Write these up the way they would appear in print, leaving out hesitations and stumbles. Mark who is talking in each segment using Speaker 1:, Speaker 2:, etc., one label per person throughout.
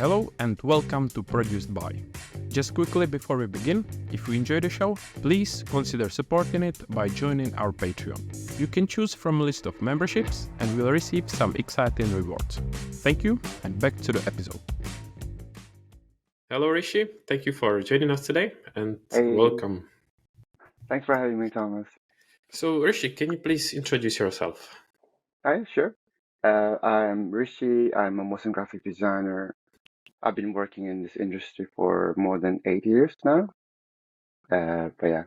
Speaker 1: Hello and welcome to Produced By. Just quickly before we begin, if you enjoy the show, please consider supporting it by joining our Patreon. You can choose from a list of memberships and will receive some exciting rewards. Thank you, and back to the episode. Hello Rishi, thank you for joining us today and welcome.
Speaker 2: Thanks for having me, Thomas.
Speaker 1: So Rishi, can you please introduce yourself?
Speaker 2: Hi, sure. I'm Rishi. I'm a motion graphic designer. I've been working in this industry for more than 8 years now. But yeah.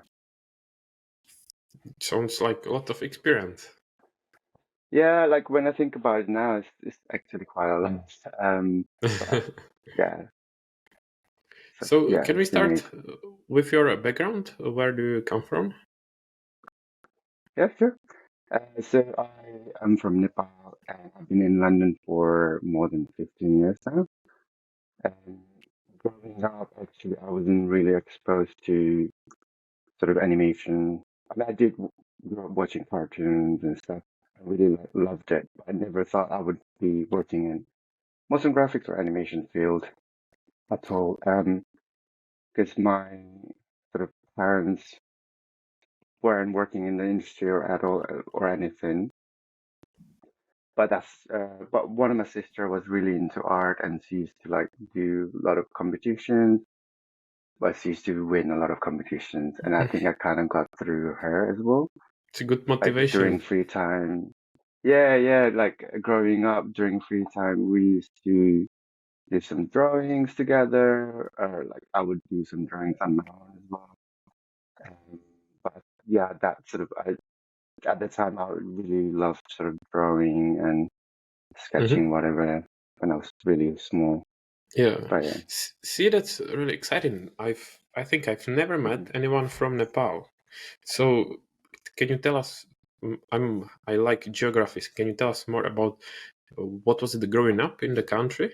Speaker 1: Sounds like a lot of experience.
Speaker 2: Yeah, like when I think about it now, it's actually quite a lot. But, yeah.
Speaker 1: So
Speaker 2: yeah,
Speaker 1: can we
Speaker 2: it's been
Speaker 1: start with your background? Where do you come from?
Speaker 2: Yeah, sure. So I am from Nepal and I've been in London for more than 15 years now. And growing up, actually, I wasn't really exposed to sort of animation. I mean, I did grow up watching cartoons and stuff. I really loved it. I never thought I would be working in motion graphics or animation field at all. Because my sort of parents weren't working in the industry or at all or anything. But one of my sister was really into art and she used to like do a lot of competitions. But she used to win a lot of competitions, and I think I kind of got through her as well.
Speaker 1: It's a good
Speaker 2: Like
Speaker 1: motivation.
Speaker 2: during free time. Yeah, like growing up during free time, we used to do some drawings together, or like I would do some drawings on my own as well. But yeah, at the time I really loved sort of drawing and sketching, whatever, when I was really small.
Speaker 1: Yeah.
Speaker 2: But yeah.
Speaker 1: See, that's really exciting. I think I've never met anyone from Nepal. So can you tell us? I like geography. Can you tell us more about what was it growing up in the country?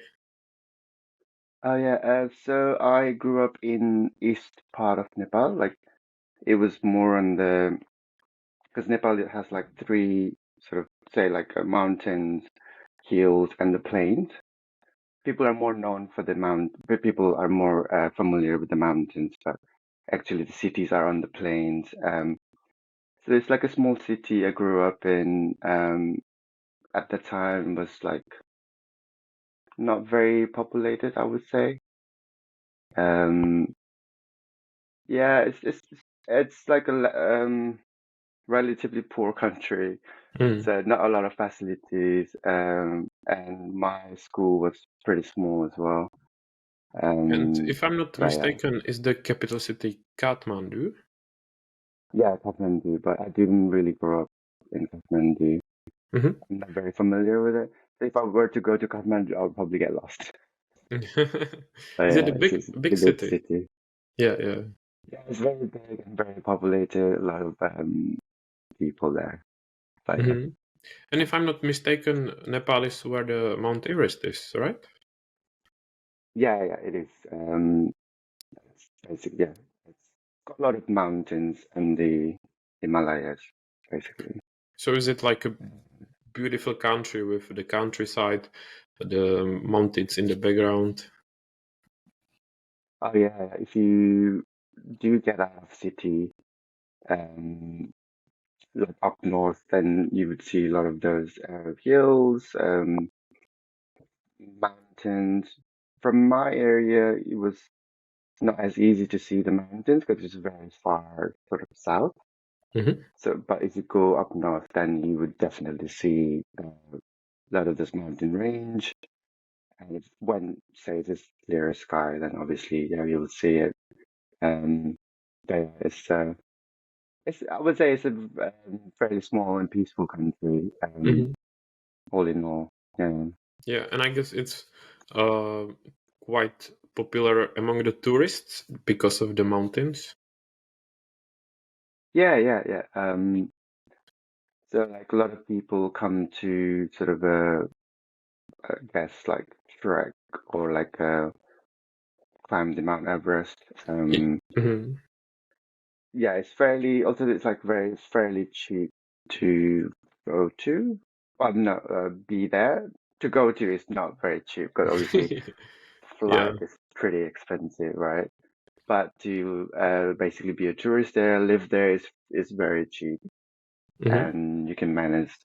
Speaker 2: Oh yeah, so I grew up in east part of Nepal. Like it was more on because Nepal it has like three sort of say like mountains, hills, and the plains. People are more known for but people are more familiar with the mountains, but actually the cities are on the plains. So it's like a small city I grew up in. At the time was like not very populated, I would say. Um, yeah, it's like relatively poor country, so not a lot of facilities. And my school was pretty small as well.
Speaker 1: And if I'm not
Speaker 2: But yeah,
Speaker 1: mistaken, is the capital city Kathmandu?
Speaker 2: yeah, Kathmandu. But I didn't really grow up in Kathmandu. I'm not very familiar with it. So if I were to go to Kathmandu, I would probably get lost. But
Speaker 1: Is it
Speaker 2: yeah,
Speaker 1: a
Speaker 2: it's
Speaker 1: big
Speaker 2: a big
Speaker 1: city?
Speaker 2: city.
Speaker 1: Yeah.
Speaker 2: Yeah, it's very big and very populated. A lot of people there. But yeah.
Speaker 1: And if I'm not mistaken, Nepal is where the Mount Everest is, right?
Speaker 2: Yeah, it is. It's basically, yeah, it's got a lot of mountains and the Himalayas, basically.
Speaker 1: So is it like a beautiful country with the countryside, the mountains in the background?
Speaker 2: Oh yeah, if you do get out of city, like up north, then you would see a lot of those hills, mountains. From my area, it was not as easy to see the mountains because it's very far sort of south. So, but if you go up north, then you would definitely see a lot of this mountain range. And when, say, this clear sky, then obviously, yeah, you will see it. But yeah, I would say it's a fairly small and peaceful country, all in all. Yeah.
Speaker 1: Yeah, and I guess it's quite popular among the tourists because of the mountains.
Speaker 2: Yeah. So like a lot of people come to sort of I guess like trek or like climb the Mount Everest. Yeah, it's like fairly cheap to go to. Well, no, be there. To go to is not very cheap because obviously
Speaker 1: Yeah.
Speaker 2: flight is pretty expensive, right? But to basically be a tourist there, live there is very cheap,
Speaker 1: Hmm.
Speaker 2: and you can manage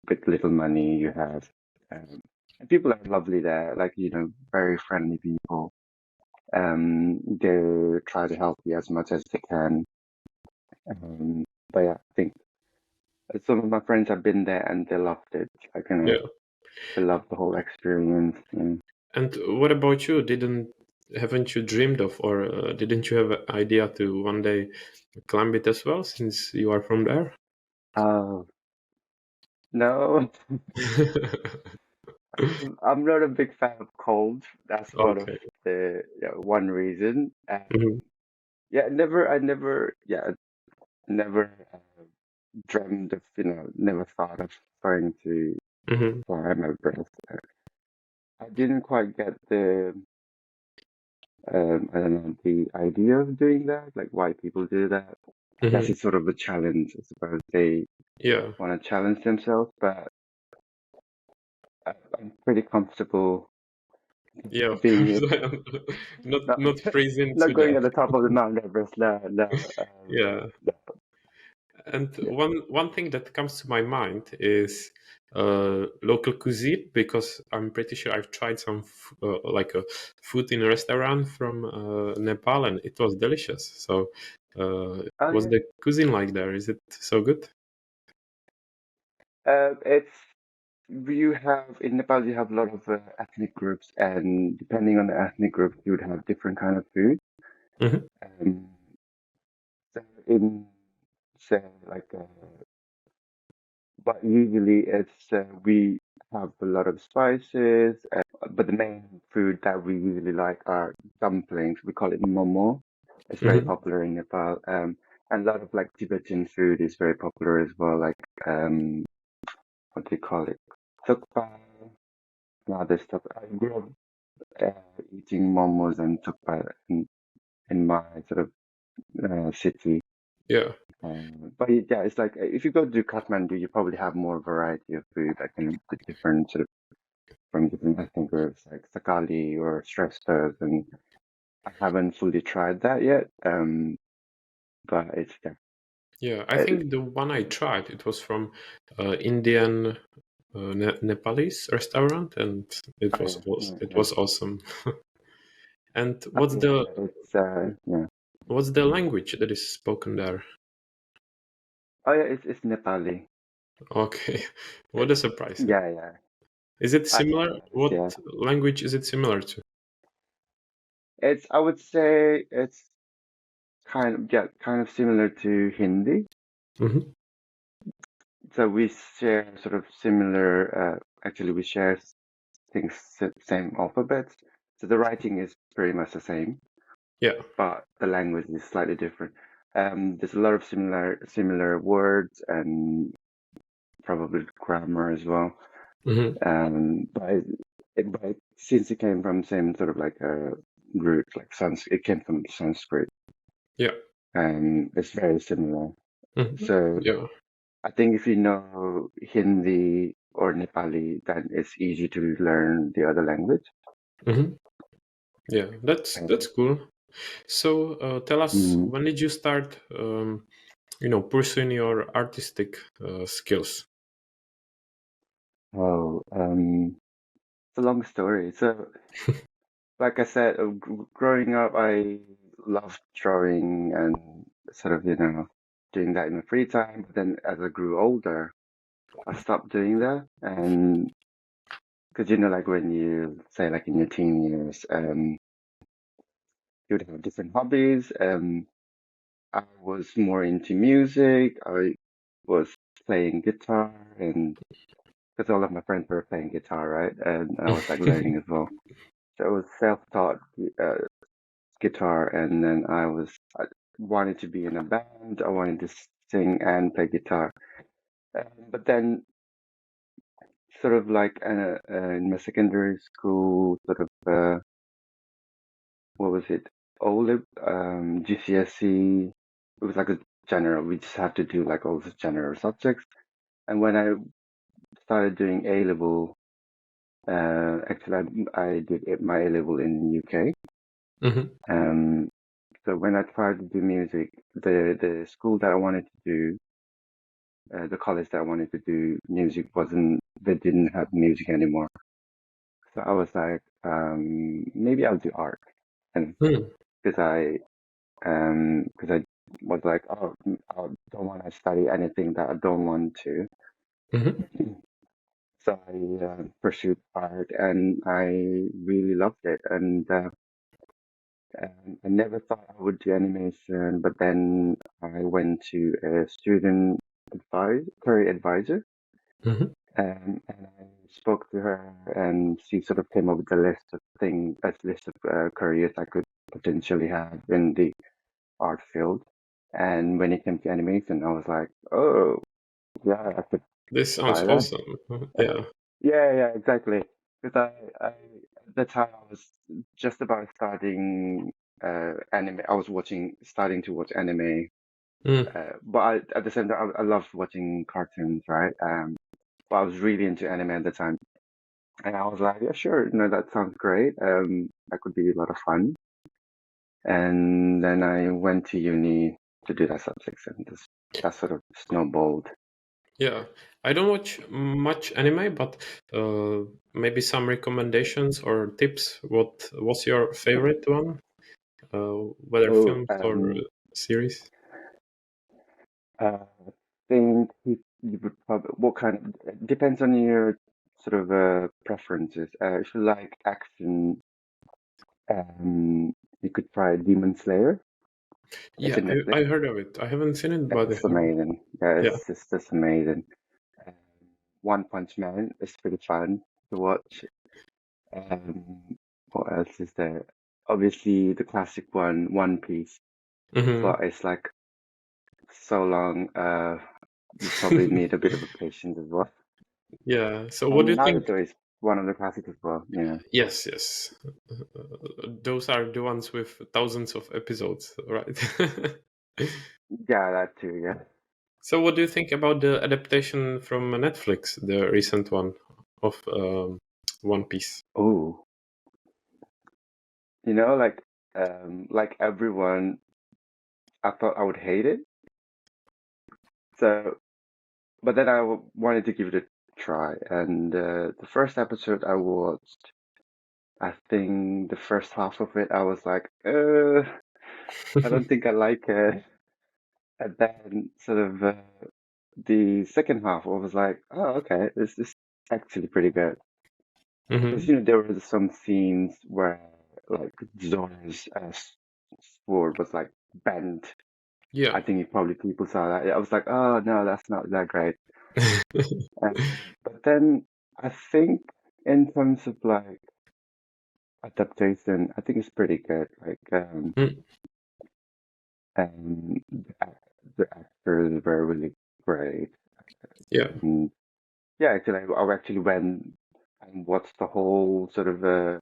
Speaker 2: with little money you have. And people are lovely there, like very friendly people. They try to help you as much as they can. But yeah, I think some of my friends have been there and they loved it. Like,
Speaker 1: Yeah.
Speaker 2: they loved the whole experience.
Speaker 1: And what about you? Haven't you dreamed of, or didn't you have an idea to one day climb it as well, since you are from there?
Speaker 2: Oh, no, I'm not a big fan of cold. That's one of
Speaker 1: Okay.
Speaker 2: the one reason.
Speaker 1: Hmm.
Speaker 2: Yeah, never dreamed of, never thought of trying to
Speaker 1: Hmm.
Speaker 2: climb Everest. I didn't quite get I don't know, the idea of doing that, like why people do that. I guess
Speaker 1: Hmm.
Speaker 2: it's sort of a challenge. I suppose they
Speaker 1: Yeah.
Speaker 2: want to challenge themselves, but I'm pretty comfortable
Speaker 1: Yeah, of
Speaker 2: being
Speaker 1: course.
Speaker 2: here.
Speaker 1: Not
Speaker 2: Not,
Speaker 1: not freezing to
Speaker 2: not going
Speaker 1: death.
Speaker 2: at the top of the Mount Everest. No, no.
Speaker 1: Yeah.
Speaker 2: No.
Speaker 1: And
Speaker 2: Yeah.
Speaker 1: one thing that comes to my mind is local cuisine, because I'm pretty sure I've tried some like a food in a restaurant from Nepal, and it was delicious. So,
Speaker 2: Oh
Speaker 1: what's
Speaker 2: yeah.
Speaker 1: the cuisine like there? Is it so good?
Speaker 2: It's you have in Nepal you have a lot of ethnic groups, and depending on the ethnic group, you would have different kind of food.
Speaker 1: Hmm.
Speaker 2: Um, so in say like but usually it's we have a lot of spices, but the main food that we usually like are dumplings. We call it momo. It's very
Speaker 1: Hmm.
Speaker 2: popular in Nepal. And a lot of like Tibetan food is very popular as well. Like what do you call it? Thukpa and other stuff. I grew up eating momos and thukpa in my sort of city.
Speaker 1: Yeah.
Speaker 2: Yeah, it's like if you go to Kathmandu, you probably have more variety of food, like the different sort of from different ethnic groups, like Sakali or Shresters, and I haven't fully tried that yet. But it's yeah,
Speaker 1: Yeah, I
Speaker 2: it,
Speaker 1: think the one I tried, it was from Indian Nepalese restaurant, and
Speaker 2: oh yeah, yeah,
Speaker 1: it
Speaker 2: yeah.
Speaker 1: was awesome. And
Speaker 2: Oh yeah, yeah. It's yeah.
Speaker 1: what's the language that is spoken there?
Speaker 2: Oh yeah, it's Nepali.
Speaker 1: Okay, what
Speaker 2: It,
Speaker 1: a surprise.
Speaker 2: yeah, yeah.
Speaker 1: Is it
Speaker 2: I think
Speaker 1: similar?
Speaker 2: it is.
Speaker 1: What
Speaker 2: Yeah.
Speaker 1: language is it similar to?
Speaker 2: I would say it's kind of similar to Hindi.
Speaker 1: Hmm.
Speaker 2: So we share sort of similar. Actually, we share things same alphabets. So the writing is pretty much the same,
Speaker 1: Yeah.
Speaker 2: but the language is slightly different. There's a lot of similar words and probably grammar as well.
Speaker 1: Hmm.
Speaker 2: But since it came from same sort of like a root, like it came from Sanskrit,
Speaker 1: Yeah.
Speaker 2: and it's very similar.
Speaker 1: Hmm.
Speaker 2: So
Speaker 1: Yeah.
Speaker 2: I think if you know Hindi or Nepali, then it's easy to learn the other language.
Speaker 1: Hmm. Yeah. That's
Speaker 2: Um,
Speaker 1: cool. So, tell us,
Speaker 2: mm,
Speaker 1: when did you start, pursuing your artistic skills?
Speaker 2: oh, it's a long story. So, like I said, growing up, I loved drawing and sort of, doing that in my free time. But then as I grew older, I stopped doing that. And because, like when you say, like in your teen years, you would have different hobbies. I was more into music. I was playing guitar, and because all of my friends were playing guitar, right? And I was like learning as well. So it was self-taught uh, guitar, and then I wanted to be in a band. I wanted to sing and play guitar. But then, sort of like in my secondary school, sort of what was it? OLIP, GCSE. It was like a general. We just had to do like all the general subjects. And when I started doing A level, Actually, I did my A level in UK.
Speaker 1: Mm-hmm.
Speaker 2: Um, so when I tried to do music, the school that I wanted to do, the college that I wanted to do music wasn't, they didn't have music anymore. So I was like, maybe I'll do art, and because I was like, oh, I don't want to study anything that I don't want to.
Speaker 1: Mm-hmm.
Speaker 2: So I pursued art, and I really loved it. And I never thought I would do animation, but then I went to a career advisor,
Speaker 1: Mm-hmm.
Speaker 2: and I spoke to her, and she sort of came up with a list of careers I could potentially have in the art field. And when it came to animation, I was like, oh, yeah, I could
Speaker 1: This sounds
Speaker 2: try that.
Speaker 1: awesome.
Speaker 2: Uh,
Speaker 1: Yeah.
Speaker 2: yeah, exactly. Because at the time I was just about starting anime. I was starting to watch anime.
Speaker 1: Mm.
Speaker 2: But at the same time, I loved watching cartoons, right? But I was really into anime at the time. And I was like, yeah, sure, that sounds great. That could be a lot of fun. And then I went to uni to do that subject, and that sort of snowballed.
Speaker 1: Yeah. I don't watch much anime, but maybe some recommendations or tips. What was your favorite one? Whether
Speaker 2: Oh,
Speaker 1: films or series?
Speaker 2: I think you would probably, what kind of, depends on your sort of preferences. If you like action, you could try Demon Slayer. It's
Speaker 1: Yeah,
Speaker 2: in Netflix.
Speaker 1: I heard of it. I haven't seen it, but I
Speaker 2: It's
Speaker 1: heard.
Speaker 2: amazing. Yeah,
Speaker 1: Yeah.
Speaker 2: it's just amazing. Um, One Punch Man is pretty fun to watch. Um, what else is there? Obviously, the classic one, One Piece,
Speaker 1: Mm-hmm.
Speaker 2: but it's like so long. You probably need a bit of a patience as well.
Speaker 1: Yeah. So what do
Speaker 2: And
Speaker 1: you think?
Speaker 2: Naruto is one of the classics as well. Yeah,
Speaker 1: Yes, yes. Those are the ones with thousands of episodes, right?
Speaker 2: yeah, that too. Yeah.
Speaker 1: So what do you think about the adaptation from Netflix, the recent one of One Piece?
Speaker 2: Oh, like everyone, I thought I would hate it. So, but then wanted to give it a try. And the first episode I watched, I think the first half of it, I was like, I don't think I like it. And then sort of the second half, I was like, oh, okay, this is actually pretty good. Because
Speaker 1: Hmm.
Speaker 2: there were some scenes where like Zora's sword was like bent.
Speaker 1: Yeah.
Speaker 2: I think probably people saw that. I was like, oh no, that's not that great. But then I think in terms of like adaptation, I think it's pretty good. Like
Speaker 1: Mm,
Speaker 2: the actors were really great.
Speaker 1: yeah.
Speaker 2: And yeah, actually, I actually went and watched the whole sort of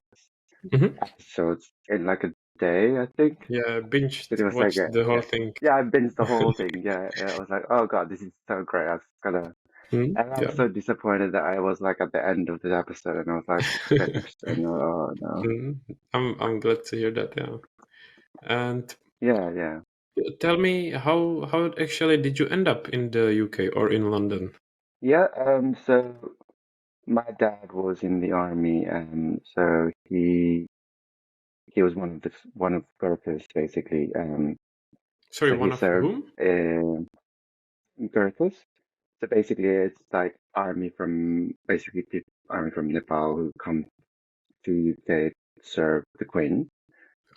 Speaker 1: Hmm.
Speaker 2: episodes in like a day, I think.
Speaker 1: Yeah,
Speaker 2: It
Speaker 1: binged,
Speaker 2: was like
Speaker 1: watched the whole
Speaker 2: yeah,
Speaker 1: thing.
Speaker 2: yeah, I binged the whole thing. Yeah, yeah, I was like, oh God, this is so great. I was gonna,
Speaker 1: Mm,
Speaker 2: and I was
Speaker 1: yeah.
Speaker 2: so disappointed that I was like at the end of the episode, and I was like finished, and oh no,
Speaker 1: Mm, I'm glad to hear that. Yeah. And
Speaker 2: yeah, yeah,
Speaker 1: tell me how actually did you end up in the UK or in London?
Speaker 2: yeah. So my dad was in the army, and so he was one of Gurkhas basically.
Speaker 1: Sorry,
Speaker 2: So he
Speaker 1: one of
Speaker 2: served
Speaker 1: whom?
Speaker 2: in Gurkhas. So basically, it's like army from Nepal who come to UK to serve the Queen.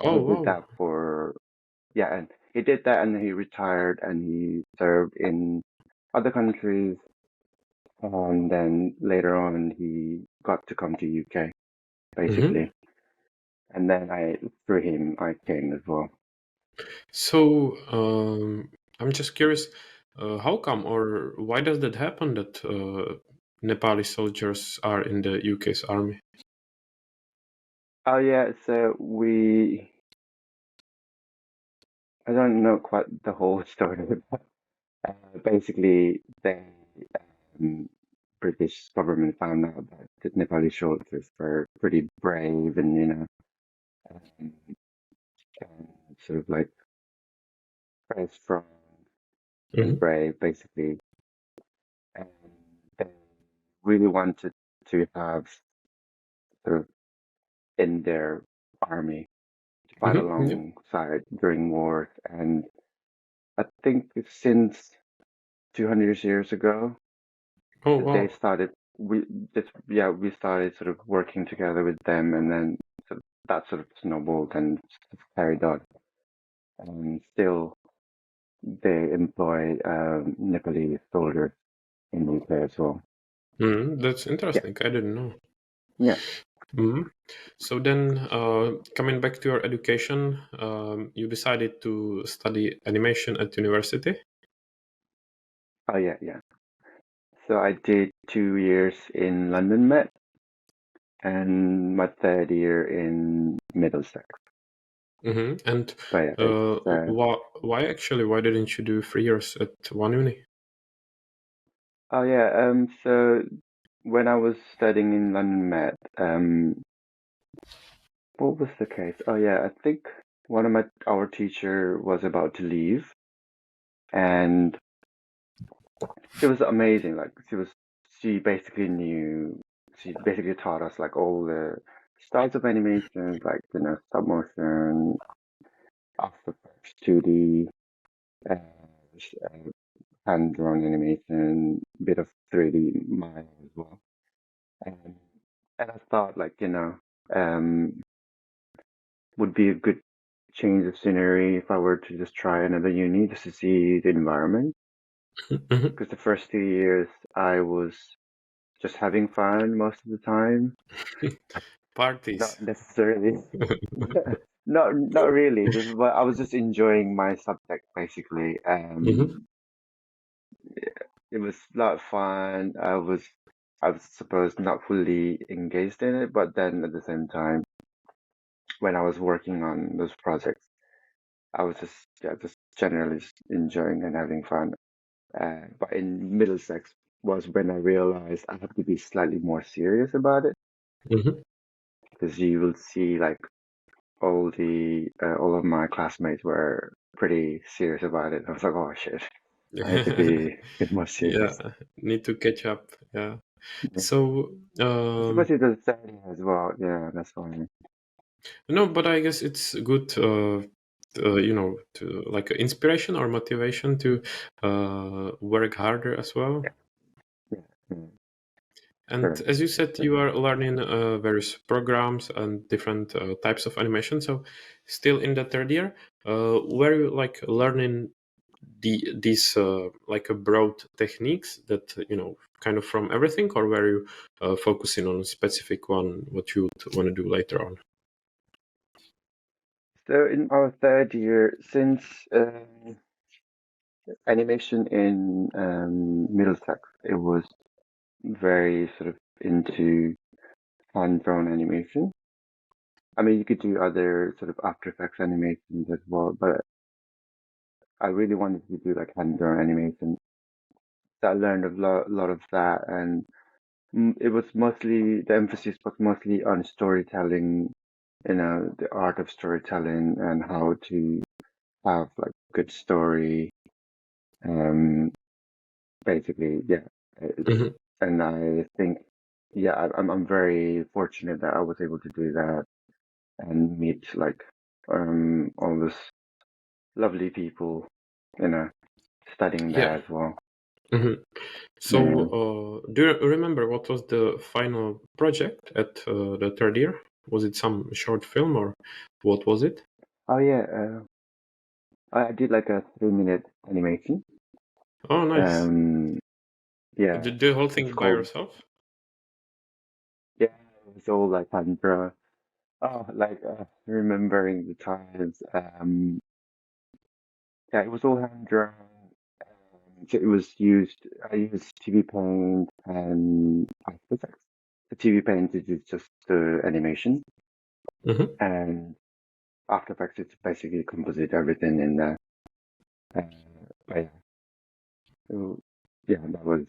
Speaker 2: And
Speaker 1: Oh,
Speaker 2: he did
Speaker 1: wow.
Speaker 2: that and he did that and he retired and he served in other countries. And then later on, he got to come to UK,
Speaker 1: Hmm.
Speaker 2: basically. And then through him, I came as well.
Speaker 1: So, I'm just curious, how come or why does that happen that Nepali soldiers are in the UK's army?
Speaker 2: Oh, yeah, so I don't know quite the whole story, but basically, um, British government found out that the Nepali soldiers were pretty brave and um, and sort of like very strong and
Speaker 1: Hmm.
Speaker 2: brave, basically, and they really wanted to have sort of in their army to fight
Speaker 1: Hmm. Yeah.
Speaker 2: alongside during wars. And I think since 200 years ago,
Speaker 1: Oh,
Speaker 2: they
Speaker 1: wow.
Speaker 2: started we started sort of working together with them, and then sort of, that sort of snowballed and sort of carried on. And still, they employ Nepali soldiers in the UK as well.
Speaker 1: That's
Speaker 2: Yeah,
Speaker 1: interesting. I didn't know.
Speaker 2: yeah.
Speaker 1: Hmm. So then, coming back to your education, you decided to study animation at university.
Speaker 2: Oh, yeah, yeah. So I did 2 years in London Met and my third year in Middlesex.
Speaker 1: And
Speaker 2: But yeah, it's
Speaker 1: why actually? Why didn't you do 3 years at one uni?
Speaker 2: oh yeah. So when I was studying in London Met, what was the case? Oh yeah, I think one of our teacher was about to leave, and it was amazing. Like she basically knew, she basically taught us like all the styles of animations, like stop motion, after effects, 2D, uh, hand drawn animation, bit of 3D Maya as well. And and I thought like would be a good change of scenery if I were to just try another uni just to see the environment.
Speaker 1: Hmm.
Speaker 2: Because the first 2 years I was just having fun most of the time,
Speaker 1: Parties.
Speaker 2: not necessarily, not really. But I was just enjoying my subject basically.
Speaker 1: Hmm.
Speaker 2: It was a lot of fun. I was supposed not fully engaged in it, but then at the same time, when I was working on those projects, I was just just generally just enjoying and having fun. But in Middlesex was when I realized I have to be slightly more serious about it,
Speaker 1: Hmm.
Speaker 2: because you will see like all of my classmates were pretty serious about it. I was like, oh shit, I need to be a bit more
Speaker 1: Yeah,
Speaker 2: serious.
Speaker 1: need to catch up. Yeah.
Speaker 2: Yeah.
Speaker 1: So,
Speaker 2: Especially the setting as well. Yeah, that's why.
Speaker 1: no, but I guess it's good, to like inspiration or motivation to work harder as well.
Speaker 2: Yeah, yeah, yeah.
Speaker 1: And
Speaker 2: Sure.
Speaker 1: as you said, you are learning various programs and different types of animation. So, still in the third year, were you like learning these like a broad techniques that kind of from everything, or were you focusing on a specific one what you would want to do later on?
Speaker 2: So in our third year, since animation in Middlesex, it was very sort of into hand-drawn animation. I mean, you could do other sort of After Effects animations as well, but I really wanted to do like hand-drawn animation. So I learned lot of that, and it was mostly the emphasis was mostly on storytelling, the art of storytelling and how to have like good story. Um, basically, yeah.
Speaker 1: Hmm.
Speaker 2: And I think, yeah, I'm very fortunate that I was able to do that and meet like all these lovely people, you know, studying
Speaker 1: Yeah.
Speaker 2: there as well.
Speaker 1: Hmm. So,
Speaker 2: Yeah.
Speaker 1: do you remember what was the final project at the third year? Was it some short film or what was it?
Speaker 2: Oh yeah, I did like a 3 minute animation.
Speaker 1: Oh, nice.
Speaker 2: Um, yeah,
Speaker 1: Did the whole
Speaker 2: it's
Speaker 1: thing by
Speaker 2: called,
Speaker 1: yourself?
Speaker 2: yeah, it's all like Handra. Oh, like remembering the times. Yeah, it was all hand drawn. So it was used. I used TV Paint and After Effects. The TV Paint is just the animation,
Speaker 1: Hmm.
Speaker 2: and After Effects is basically composite everything in there. But yeah, so, yeah, that was.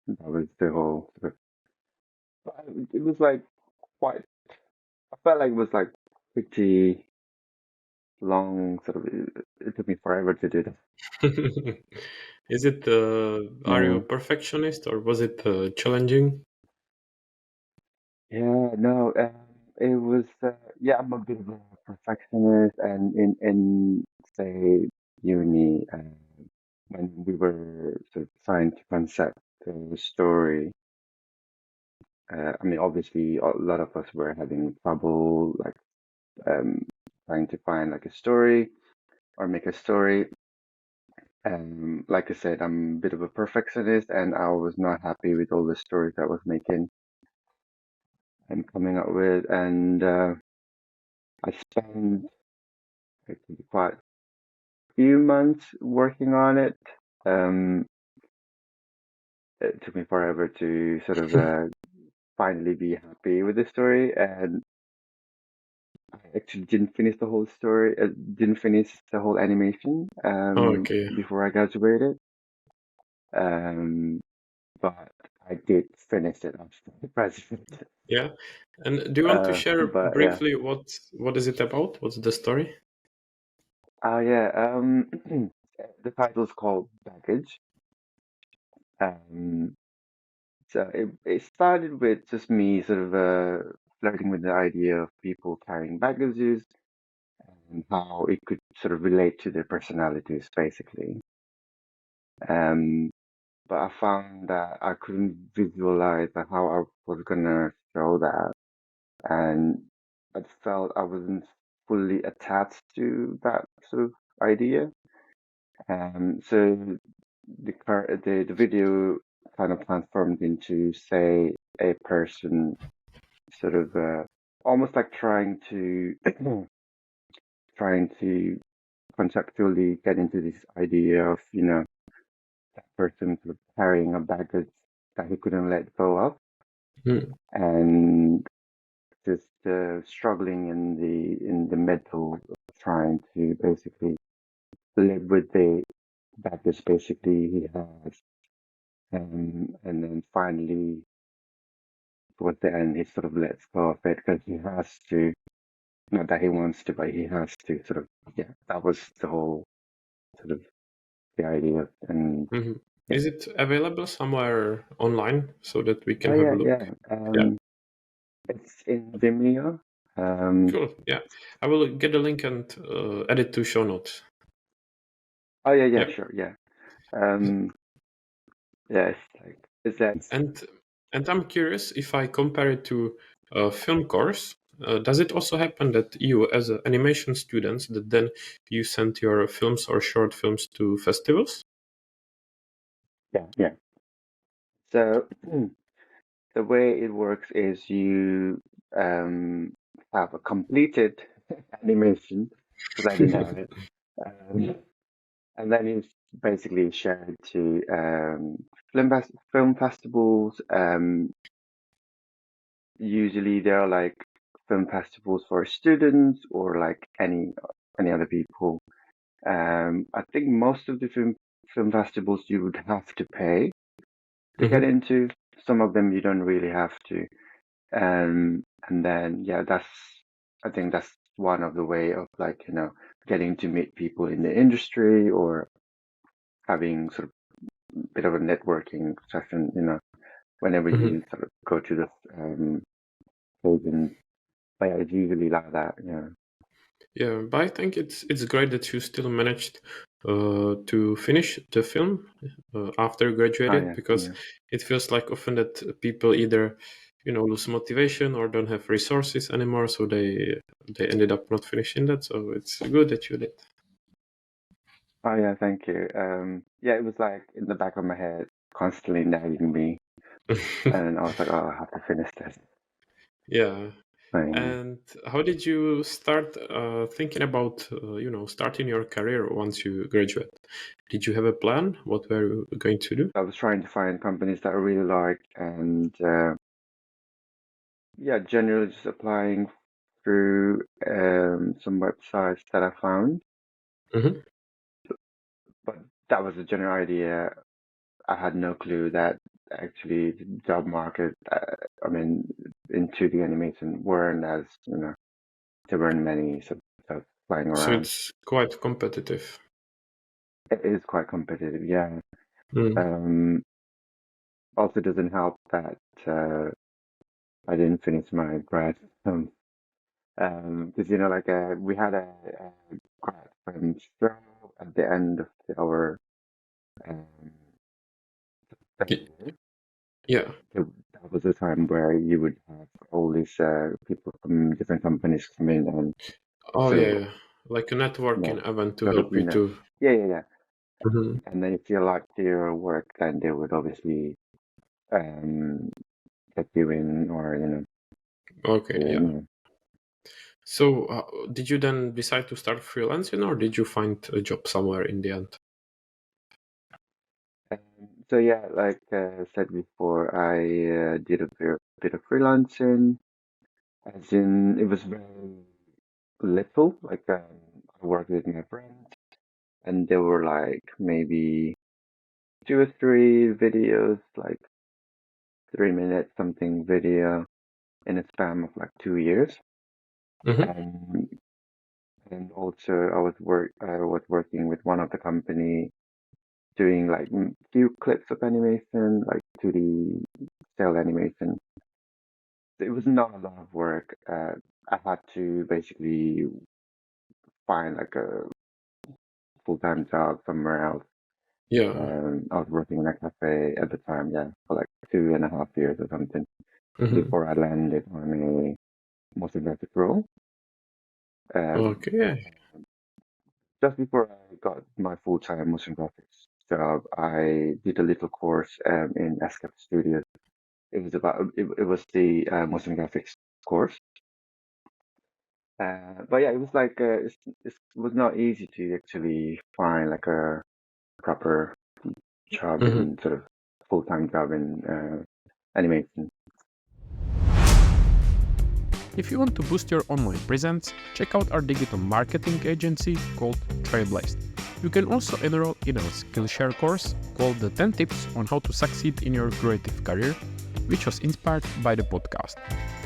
Speaker 2: That was the whole sort of, but it was like quite, I felt like it was like pretty long, sort of, it took me forever to do that.
Speaker 1: Is it, are you a
Speaker 2: Yeah.
Speaker 1: perfectionist or was it challenging?
Speaker 2: Yeah, no, it was, yeah, I'm a bit of a perfectionist, and in say uni, when we were sort of trying to concept the story, I mean, obviously, a lot of us were having trouble, like, um, trying to find like a story or make a story. Like I said, I'm a bit of a perfectionist, and I was not happy with all the stories that I was making and coming up with, and I spent actually quite few months working on it. Um, it took me forever to sort of finally be happy with the story, and I actually didn't finish the whole story, didn't finish the whole animation
Speaker 1: Oh, okay.
Speaker 2: before I graduated. Um, but I did finish it after I graduated.
Speaker 1: Yeah. And do you want to share
Speaker 2: But yeah,
Speaker 1: briefly what is it about? What's the story?
Speaker 2: oh yeah, the title's called Baggage. Um, So it started with just me sort of flirting with the idea of people carrying baggages and how it could sort of relate to their personalities, basically. Um, but I found that I couldn't visualize how I was gonna show that, and I felt I wasn't fully attached to that sort of idea. So the video kind of transformed into, say, a person sort of almost like trying to conceptually get into this idea of, that person sort of carrying a baggage that he couldn't let go of,
Speaker 1: Hmm.
Speaker 2: and just struggling in the middle of trying to basically live with the baggage basically he has, and then finally towards the end he sort of lets go of it because he has to. Not that he wants to, but he has to sort of, yeah, that was the whole sort of the idea. And
Speaker 1: Hmm.
Speaker 2: yeah.
Speaker 1: Is it available somewhere online so that we can
Speaker 2: Oh,
Speaker 1: have a
Speaker 2: yeah,
Speaker 1: look?
Speaker 2: yeah.
Speaker 1: Yeah,
Speaker 2: It's in Vimeo.
Speaker 1: cool. Yeah, I will get the link and add it to show notes.
Speaker 2: Oh, yeah, yeah,
Speaker 1: Yeah,
Speaker 2: sure, yeah. Um, yeah, it's like, is that,
Speaker 1: and I'm curious if I compare it to a film course. Does it also happen that you, as an animation student, that then you send your films or short films to festivals?
Speaker 2: yeah, yeah. So the way it works is you um, have a completed animation, because I didn't have it. Um, and then it's basically shared to film festivals. Usually there are like film festivals for students or like any other people. I think most of the film festivals you would have to pay to get
Speaker 1: Hmm.
Speaker 2: into. Some of them you don't really have to. And then yeah, I think that's one of the way of like, getting to meet people in the industry or having sort of a bit of a networking session, whenever
Speaker 1: Hmm.
Speaker 2: you sort of go to the page. But yeah, it's usually like that. Yeah.
Speaker 1: Yeah, but I think it's great that you still managed to finish the film after you
Speaker 2: Oh
Speaker 1: graduated
Speaker 2: yeah.
Speaker 1: because
Speaker 2: Yeah.
Speaker 1: it feels like often that people either lose motivation or don't have resources anymore, so they ended up not finishing that. So it's good that you did.
Speaker 2: Oh yeah. Thank you. Yeah, it was like in the back of my head, constantly nagging me, and I was like, oh, I have to finish this.
Speaker 1: Yeah.
Speaker 2: But, yeah.
Speaker 1: And how did you start thinking about starting your career once you graduate? Did you have a plan? What were you going to do?
Speaker 2: I was trying to find companies that I really liked, and yeah, generally just applying through some websites that I found.
Speaker 1: Hmm.
Speaker 2: But that was the general idea. I had no clue that. actually the job market, I mean, in 2D animation weren't as, there weren't many sort of stuff flying
Speaker 1: So
Speaker 2: around.
Speaker 1: it's quite competitive.
Speaker 2: It is quite competitive, yeah.
Speaker 1: Mm.
Speaker 2: Um, Also doesn't help that I didn't finish my grad. Because like we had a grad friend show at the end of our um, second
Speaker 1: Y-
Speaker 2: year.
Speaker 1: Yeah.
Speaker 2: That was a time where you would have all these people from different companies come in and
Speaker 1: Oh
Speaker 2: sort
Speaker 1: yeah,
Speaker 2: of,
Speaker 1: yeah. Like a
Speaker 2: yeah,
Speaker 1: networking event to
Speaker 2: sort of,
Speaker 1: help you to.
Speaker 2: yeah, yeah, yeah.
Speaker 1: Mhm.
Speaker 2: And then if you liked your work, then they would obviously um, get you in, or
Speaker 1: Okay, yeah.
Speaker 2: you
Speaker 1: So did you then decide to start freelancing, or did you find a job somewhere in the end?
Speaker 2: So yeah, like I said before, I did a bit of freelancing, as in it was very little. Like I worked with my friends, and there were like maybe 2 or 3 videos, like 3 minutes something video in a span of like 2 years.
Speaker 1: Mm-hmm.
Speaker 2: And also I was working with one of the company doing like few clips of animation, like 2D cell animation. It was not a lot of work. I had to basically find like a full-time job somewhere else.
Speaker 1: Yeah.
Speaker 2: I was working in a cafe at the time, yeah, for like 2.5 years or something
Speaker 1: Mm-hmm.
Speaker 2: before I landed on a motion graphic role. Um,
Speaker 1: Okay.
Speaker 2: just before I got my full-time motion graphics job, I did a little course in SCAP Studios. It was the motion graphics course. But yeah, it was like it was not easy to actually find like a proper job
Speaker 1: Mm-hmm.
Speaker 2: in sort of full-time job in animation.
Speaker 1: If you want to boost your online presence, check out our digital marketing agency called Trailblazed. You can also enroll in our Skillshare course called the 10 Tips on How to Succeed in Your Creative Career, which was inspired by the podcast.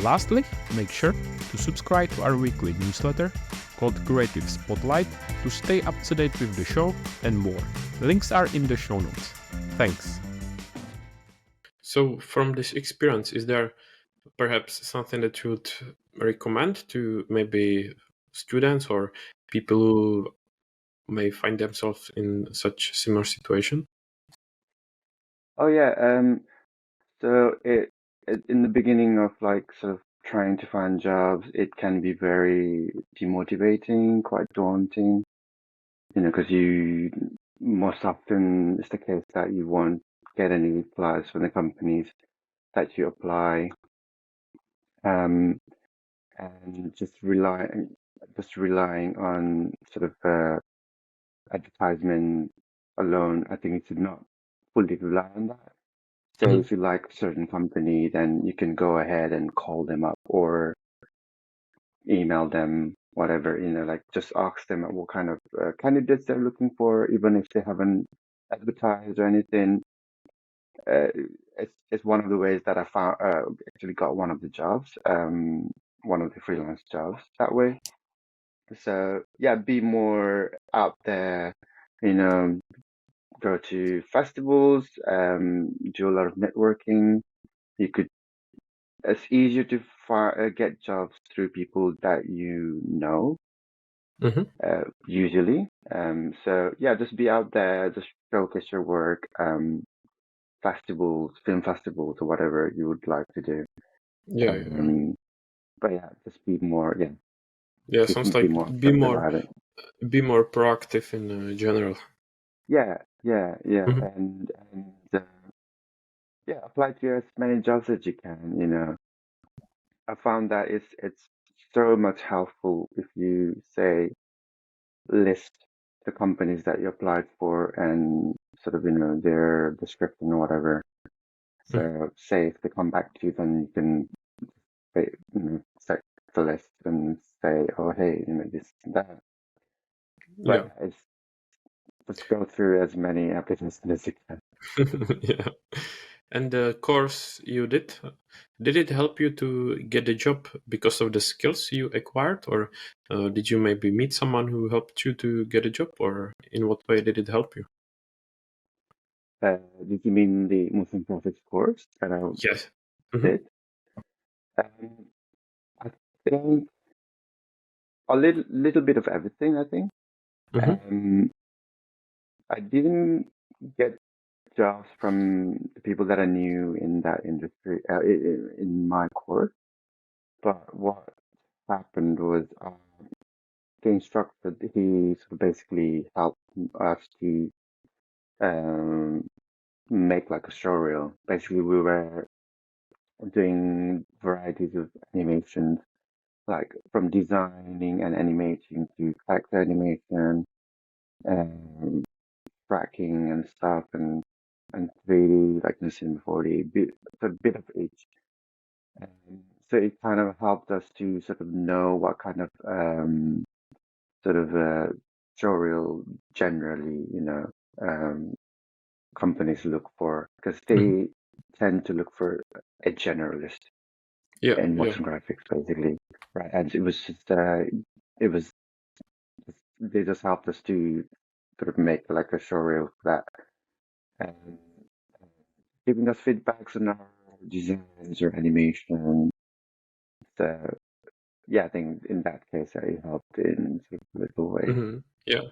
Speaker 1: Lastly, make sure to subscribe to our weekly newsletter called Creative Spotlight to stay up to date with the show and more. Links are in the show notes. Thanks. So, from this experience, is there perhaps something that you would recommend to maybe students or people who may find themselves in such similar situation?
Speaker 2: Oh yeah, so in the beginning of like sort of trying to find jobs, it can be very demotivating, quite daunting, because you most often it's the case that you won't get any replies from the companies that you apply, um, and just relying on sort of advertisement alone. I think you should not fully rely on that. Say
Speaker 1: Mhm.
Speaker 2: if you like a certain company, then you can go ahead and call them up or email them, whatever, like just ask them what kind of candidates they're looking for, even if they haven't advertised or anything. Uh, it's one of the ways that I found actually got one of the jobs, one of the freelance jobs that way. So yeah, be more out there, you know, go to festivals, do a lot of networking. You could It's easier to get jobs through people that you know,
Speaker 1: Mhm.
Speaker 2: usually. So yeah, just be out there, just showcase your work, festivals, film festivals, or whatever you would like to do.
Speaker 1: Yeah, yeah, yeah.
Speaker 2: Um, but yeah, just be more, yeah,
Speaker 1: Yeah,
Speaker 2: be,
Speaker 1: sounds
Speaker 2: be
Speaker 1: like
Speaker 2: more upfront about it.
Speaker 1: be more proactive in general.
Speaker 2: Yeah, yeah, yeah,
Speaker 1: Mhm.
Speaker 2: and yeah, apply to as many jobs as you can. I found that it's so much helpful if you say list the companies that you applied for and sort of their description or whatever.
Speaker 1: Mhm.
Speaker 2: So say if they come back to you, then you can set the list and say, oh hey, this and that. But
Speaker 1: Yeah.
Speaker 2: yeah, it's just go through as many applications as you can.
Speaker 1: Yeah. And the course you did it help you to get a job because of the skills you acquired, or did you maybe meet someone who helped you to get a job, or in what way did it help you?
Speaker 2: Did you mean the Muslim Prophets course that I
Speaker 1: Yes. Mm-hmm.
Speaker 2: did? Um, I think a little bit of everything, I think.
Speaker 1: Mm-hmm.
Speaker 2: Um, I didn't get jobs from the people that I knew in that industry, in my course, but what happened was the instructor, he sort of basically helped us to um, make like a show reel. Basically, we were doing varieties of animations, like from designing and animating to text animation, um, tracking and stuff, and 3D, like in Cinema 4D, a bit of each. So it kind of helped us to sort of know what kind of sort of tutorial generally, companies look for, because
Speaker 1: Mm-hmm.
Speaker 2: they tend to look for a generalist
Speaker 1: Yeah,
Speaker 2: in
Speaker 1: yeah.
Speaker 2: motion graphics, basically, right? And it was just, it was, they just helped us to sort of make like a showreel for that, and giving us feedbacks on our designs or animation. So yeah, I think in that case, it helped in sort of a little way.
Speaker 1: Mm-hmm. Yeah.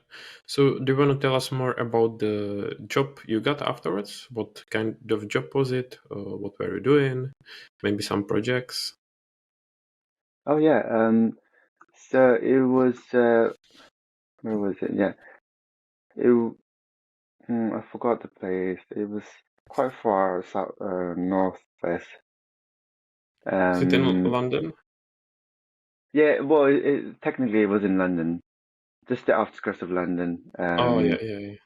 Speaker 1: So, do you want to tell us more about the job you got afterwards? What kind of job was it? What were you doing? Maybe some projects.
Speaker 2: Oh yeah, so it was where was it? Yeah, it I forgot the place. It was quite far south, northwest.
Speaker 1: Is it in
Speaker 2: Um,
Speaker 1: London?
Speaker 2: yeah, well, technically it was in London, just the outskirts of London.
Speaker 1: Oh, yeah, yeah, yeah. It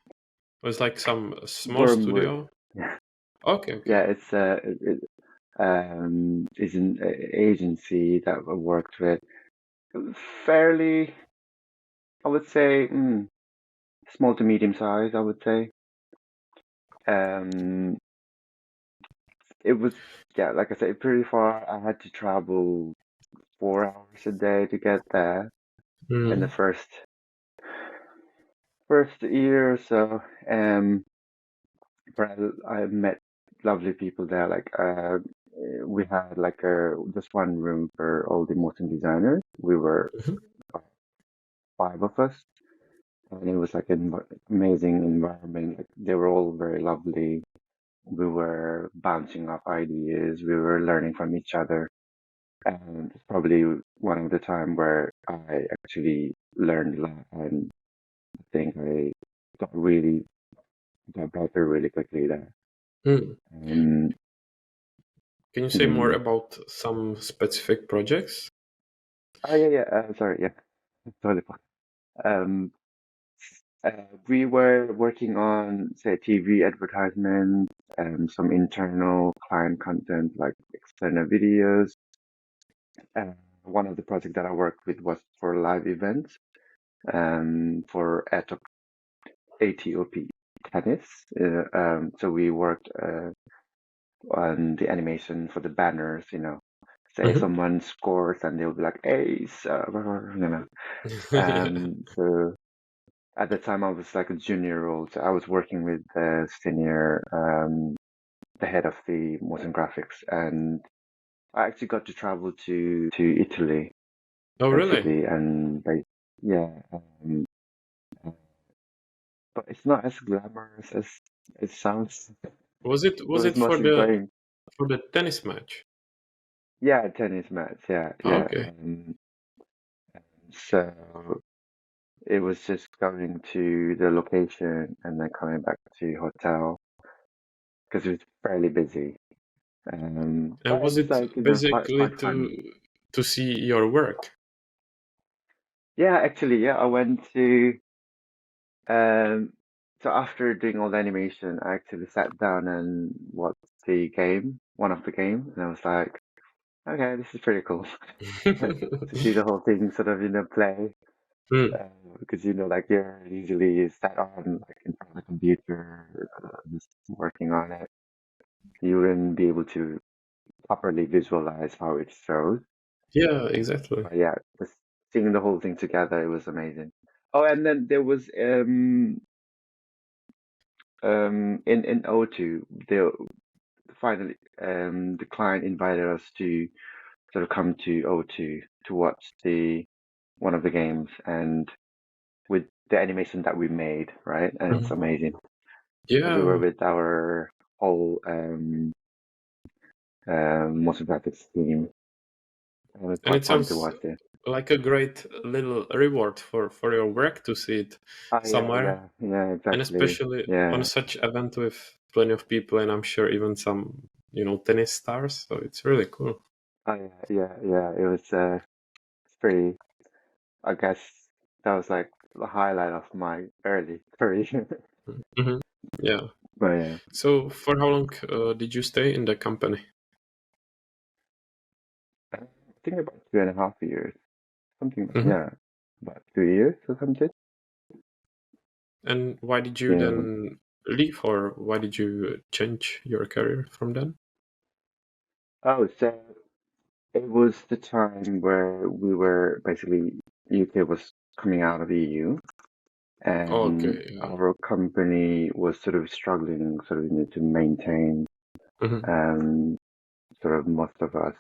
Speaker 1: was like some small
Speaker 2: Wormwood.
Speaker 1: studio.
Speaker 2: Yeah,
Speaker 1: Okay,
Speaker 2: yeah,
Speaker 1: okay.
Speaker 2: it's an agency that I worked with. Fairly, I would say, small to medium size, I would say. Um, it was, yeah, like I said, pretty far. I had to travel 4 hours a day to get there in the
Speaker 1: Mm.
Speaker 2: first year or so. But I met lovely people there. Like, we had like just one room for all the motion designers. We were
Speaker 1: Mhm.
Speaker 2: five of us, and it was like an amazing environment. Like, they were all very lovely. We were bouncing off ideas. We were learning from each other. And it's probably one of the time where I actually learned a lot, and I think I got really got better really quickly there.
Speaker 1: Mm.
Speaker 2: Um,
Speaker 1: Can you say more
Speaker 2: mm,
Speaker 1: about some specific projects?
Speaker 2: oh yeah, yeah. Sorry, yeah, totally fine. Um, we were working on, say, TV advertisements, some internal client content like external videos. One of the projects that I worked with was for live events, for ATOP tennis. So we worked on the animation for the banners, say
Speaker 1: Mhm.
Speaker 2: someone scores and they'll be like ace, so at the time I was like a junior role, so I was working with the senior, the head of the motion graphics, and I actually got to travel to Italy
Speaker 1: Oh, really?
Speaker 2: basically, and like, yeah, uh, but it's not as glamorous as it sounds. It
Speaker 1: Was
Speaker 2: was
Speaker 1: it for
Speaker 2: mostly going,
Speaker 1: the tennis match?
Speaker 2: yeah, tennis match, yeah,
Speaker 1: Oh,
Speaker 2: yeah.
Speaker 1: okay.
Speaker 2: So it was just going to the location and then coming back to hotel because it was fairly busy.
Speaker 1: And
Speaker 2: But it
Speaker 1: was
Speaker 2: was
Speaker 1: it
Speaker 2: like,
Speaker 1: basically
Speaker 2: quite fun.
Speaker 1: to see your work?
Speaker 2: Yeah, actually, yeah, I went to, um, so after doing all the animation, I actually sat down and watched one of the games, and I was like, okay, this is pretty cool to see the whole thing sort of, play.
Speaker 1: Mm.
Speaker 2: Because, like you're usually sat on like in front of the computer, just working on it. you wouldn't be able to properly visualize how it shows.
Speaker 1: Yeah, exactly.
Speaker 2: But yeah, just seeing the whole thing together, it was amazing. Oh, and then there was in O2, they finally the client invited us to sort of come to O2 to watch the one of the games and with the animation that we made, right? And it's
Speaker 1: Mhm.
Speaker 2: amazing. So we were
Speaker 1: Yeah,
Speaker 2: with our whole motion graphics team, and it was
Speaker 1: and
Speaker 2: quite
Speaker 1: it
Speaker 2: fun to
Speaker 1: sounds
Speaker 2: watch it.
Speaker 1: like a great little reward for your work to see it
Speaker 2: Oh yeah,
Speaker 1: somewhere,
Speaker 2: yeah, yeah,
Speaker 1: and
Speaker 2: exactly.
Speaker 1: especially on
Speaker 2: Yeah.
Speaker 1: such event with plenty of people, and I'm sure even some, tennis stars. So it's really cool.
Speaker 2: Oh yeah, yeah, yeah. It was it's pretty. I guess that was like the highlight of my early career.
Speaker 1: Hmm. Yeah.
Speaker 2: But yeah,
Speaker 1: So for how long did you stay in the company?
Speaker 2: I think about 2.5 years, something.
Speaker 1: Hmm.
Speaker 2: Yeah, about 2 years or something.
Speaker 1: And why did you
Speaker 2: Yeah.
Speaker 1: then leave, or why did you change your career from then?
Speaker 2: Oh, so it was the time where we were basically UK was coming out of EU, and
Speaker 1: Okay. Yeah.
Speaker 2: our company was sort of struggling, sort of, to maintain
Speaker 1: Hmm.
Speaker 2: um sort of most of us,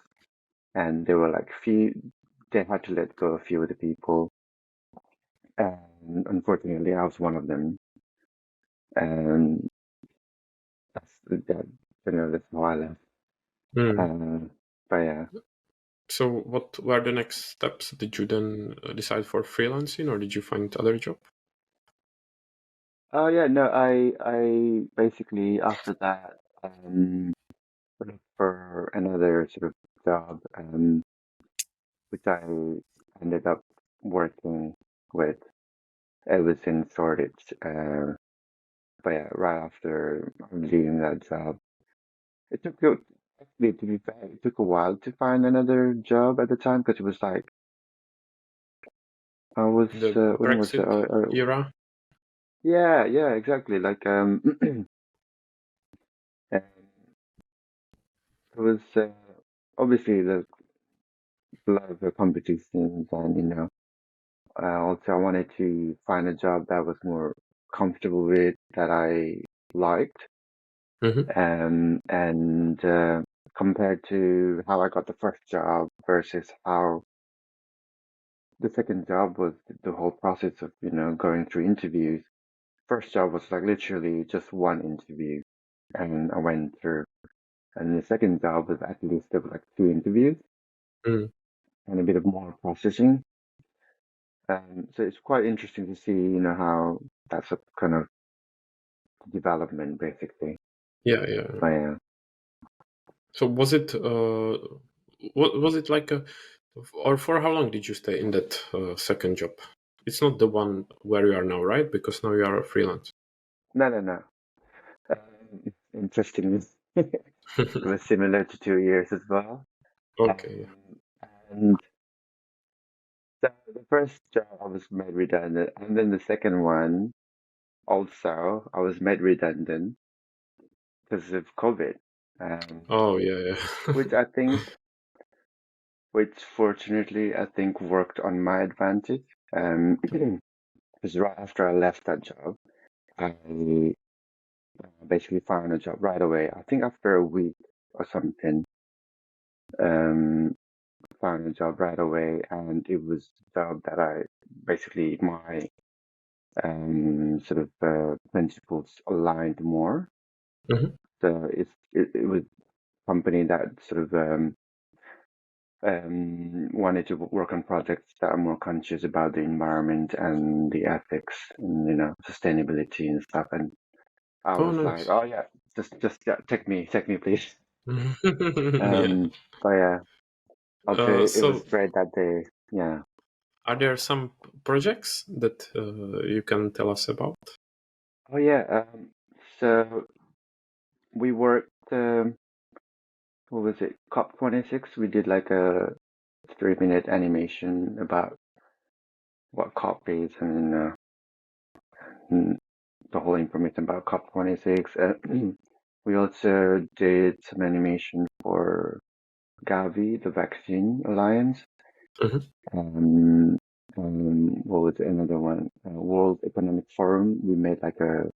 Speaker 2: and there were like few. They had to let go a few of the people, and unfortunately, I was one of them. And that, that's how I left.
Speaker 1: Mm.
Speaker 2: Uh, but yeah.
Speaker 1: So what were the next steps? Did you then decide for freelancing, or did you find other job?
Speaker 2: Oh yeah, no, I basically after that looked for another sort of job, which I ended up working with. It was in storage, but yeah, right after leaving that job, it took actually to be fair, it took a while to find another job at the time because it was like I was
Speaker 1: The
Speaker 2: when was it?
Speaker 1: Brexit era?
Speaker 2: Yeah, yeah, exactly. Like it was obviously the lot of the competitions, and also I wanted to find a job that was more comfortable with, that I liked,
Speaker 1: Hmm.
Speaker 2: and compared to how I got the first job versus how the second job was, the whole process of going through interviews. First job was like literally just one interview, and I went through. And the second job was at least there were like two interviews
Speaker 1: Mm.
Speaker 2: and a bit of more processing. So it's quite interesting to see, how that's a kind of development basically.
Speaker 1: Yeah, yeah.
Speaker 2: But yeah.
Speaker 1: So was it like a, or for how long did you stay in that second job? It's not the one where you are now, right? Because now you are a freelance.
Speaker 2: No, no, no. Interestingly, it was similar to 2 years as well.
Speaker 1: Okay. Yeah.
Speaker 2: Um, and so the first job I was made redundant, and then the second one also I was made redundant because of COVID,
Speaker 1: Oh, yeah, yeah.
Speaker 2: which I think, which fortunately I think worked on my advantage. Because right after I left that job, I basically found a job right away. I think after a week or something, um, found a job right away, and it was a job that I basically my sort of principles aligned more.
Speaker 1: Hmm.
Speaker 2: So it was a company that sort of wanted to work on projects that are more conscious about the environment and the ethics and sustainability and stuff. And I
Speaker 1: Oh,
Speaker 2: was like,
Speaker 1: nice.
Speaker 2: oh yeah, just yeah, take me, please.
Speaker 1: Yeah.
Speaker 2: But yeah, also it was
Speaker 1: So
Speaker 2: great that they, yeah.
Speaker 1: are there some projects that you can tell us about?
Speaker 2: Oh yeah, so we worked. What was it? COP26. We did like a 3-minute animation about what COP is and the whole information about COP26. We also did some animation for Gavi, the Vaccine Alliance.
Speaker 1: Mhm.
Speaker 2: Um, what was another one? World Economic Forum. We made like a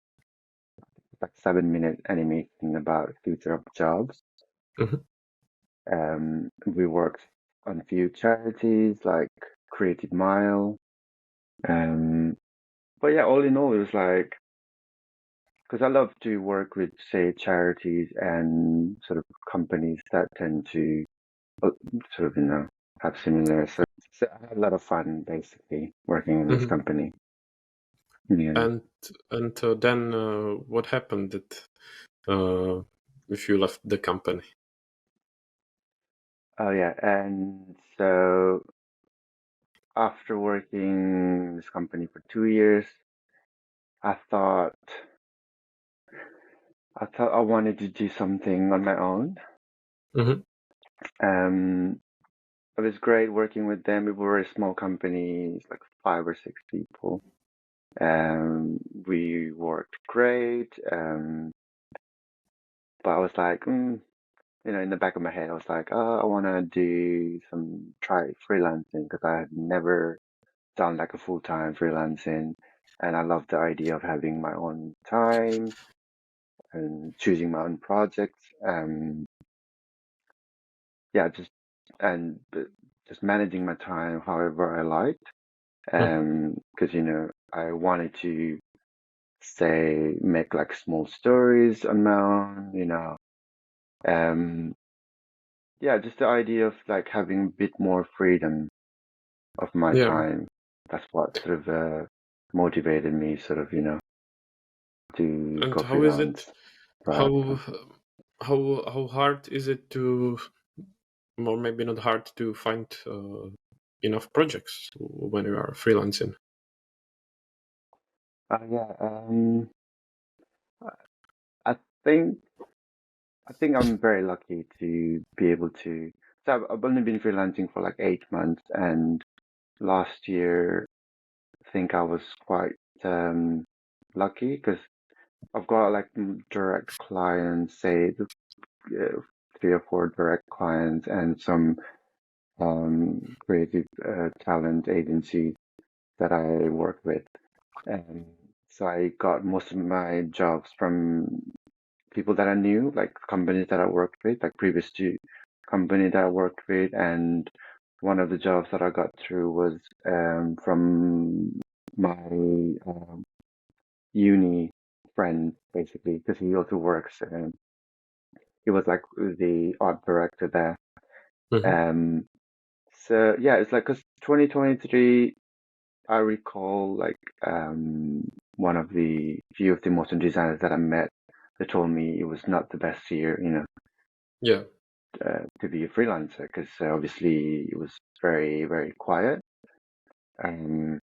Speaker 2: 7-minute animation about future of jobs.
Speaker 1: Mhm.
Speaker 2: We worked on a few charities like Creative Mile. Um, but yeah, all in all, it was like because I love to work with, say, charities and sort of companies that tend to uh, sort of, have similar. So I had a lot of fun basically working in this
Speaker 1: Mhm.
Speaker 2: company. Yeah.
Speaker 1: And then what happened if you left the company?
Speaker 2: Oh yeah. And so after working in this company for 2 years, I thought I wanted to do something on my own.
Speaker 1: Mhm.
Speaker 2: Um, it was great working with them. We were a small company, it's like 5 or 6 people. We worked great. But I was like, in the back of my head, I was like, oh, I want to try freelancing because I had never done like a full-time freelancing. And I love the idea of having my own time and choosing my own projects. Yeah, and just managing my time however I liked.
Speaker 1: Mhm.
Speaker 2: Because, I wanted to say make like small stories on my own, um, yeah, just the idea of like having a bit more freedom of my
Speaker 1: Yeah.
Speaker 2: time. That's what sort of motivated me, sort of, to
Speaker 1: And
Speaker 2: go
Speaker 1: how is
Speaker 2: freelance.
Speaker 1: it?
Speaker 2: But
Speaker 1: How hard is it to, or maybe not hard to find enough projects when you are freelancing?
Speaker 2: yeah, I think I think I'm very lucky to be able to. So I've only been freelancing for like 8 months, and last year I think I was quite lucky because I've got like direct clients, say uh, 3 or 4 direct clients, and some creative talent agencies that I work with. And so I got most of my jobs from people that I knew, like companies that I worked with, like previous to company that I worked with. And one of the jobs that I got through was from my uni friend, basically, because he also works. He was like the art director there.
Speaker 1: Mhm.
Speaker 2: Um, so yeah, it's like because 2023, I recall like one of the few of the motion designers that I met. They told me it was not the best year,
Speaker 1: Yeah.
Speaker 2: to be a freelancer because obviously it was very, very quiet. Um,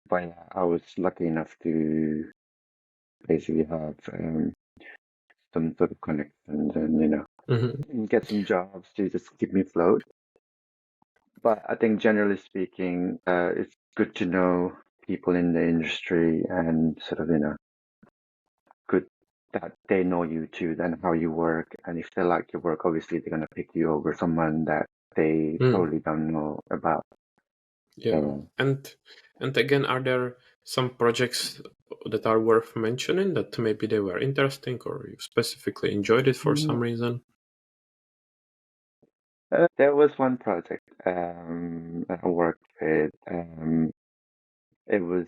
Speaker 2: but yeah, I was lucky enough to basically have some sort of connections and
Speaker 1: Mhm.
Speaker 2: and get some jobs to just keep me afloat. But I think generally speaking, it's good to know people in the industry and sort of good that they know you too, then how you work, and if they like your work, obviously they're gonna pick you over someone that they
Speaker 1: Mm.
Speaker 2: totally don't know about.
Speaker 1: Yeah.
Speaker 2: So,
Speaker 1: And again, are there some projects that are worth mentioning that maybe they were interesting or you specifically enjoyed it for some
Speaker 2: mm,
Speaker 1: reason?
Speaker 2: there was one project that I worked with. It was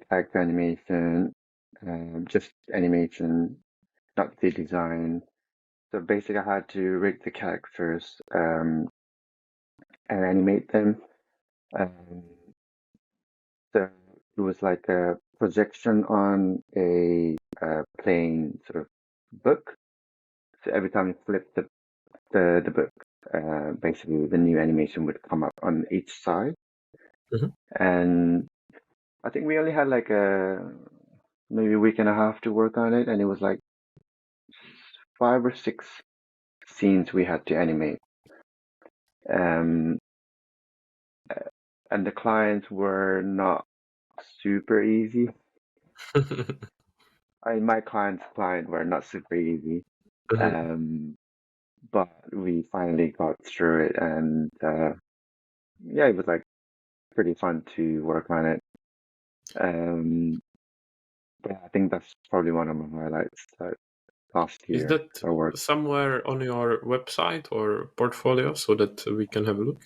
Speaker 2: character animation, just animation, not the design. So basically, I had to rig the characters and animate them. Um, so it was like a projection on a plain sort of book. So every time you flip the book, basically the new animation would come up on each side.
Speaker 1: Mhm.
Speaker 2: And I think we only had like maybe a week and a half to work on it, and it was like 5 or 6 scenes we had to animate. Um, and the clients were not super easy. My client's client were not super easy.
Speaker 1: Mhm.
Speaker 2: But we finally got through it, and yeah, it was like pretty fun to work on it. Um, but I think that's probably one of my highlights last
Speaker 1: Is
Speaker 2: year.
Speaker 1: that
Speaker 2: I worked.
Speaker 1: somewhere on your website or portfolio so that we can have a look?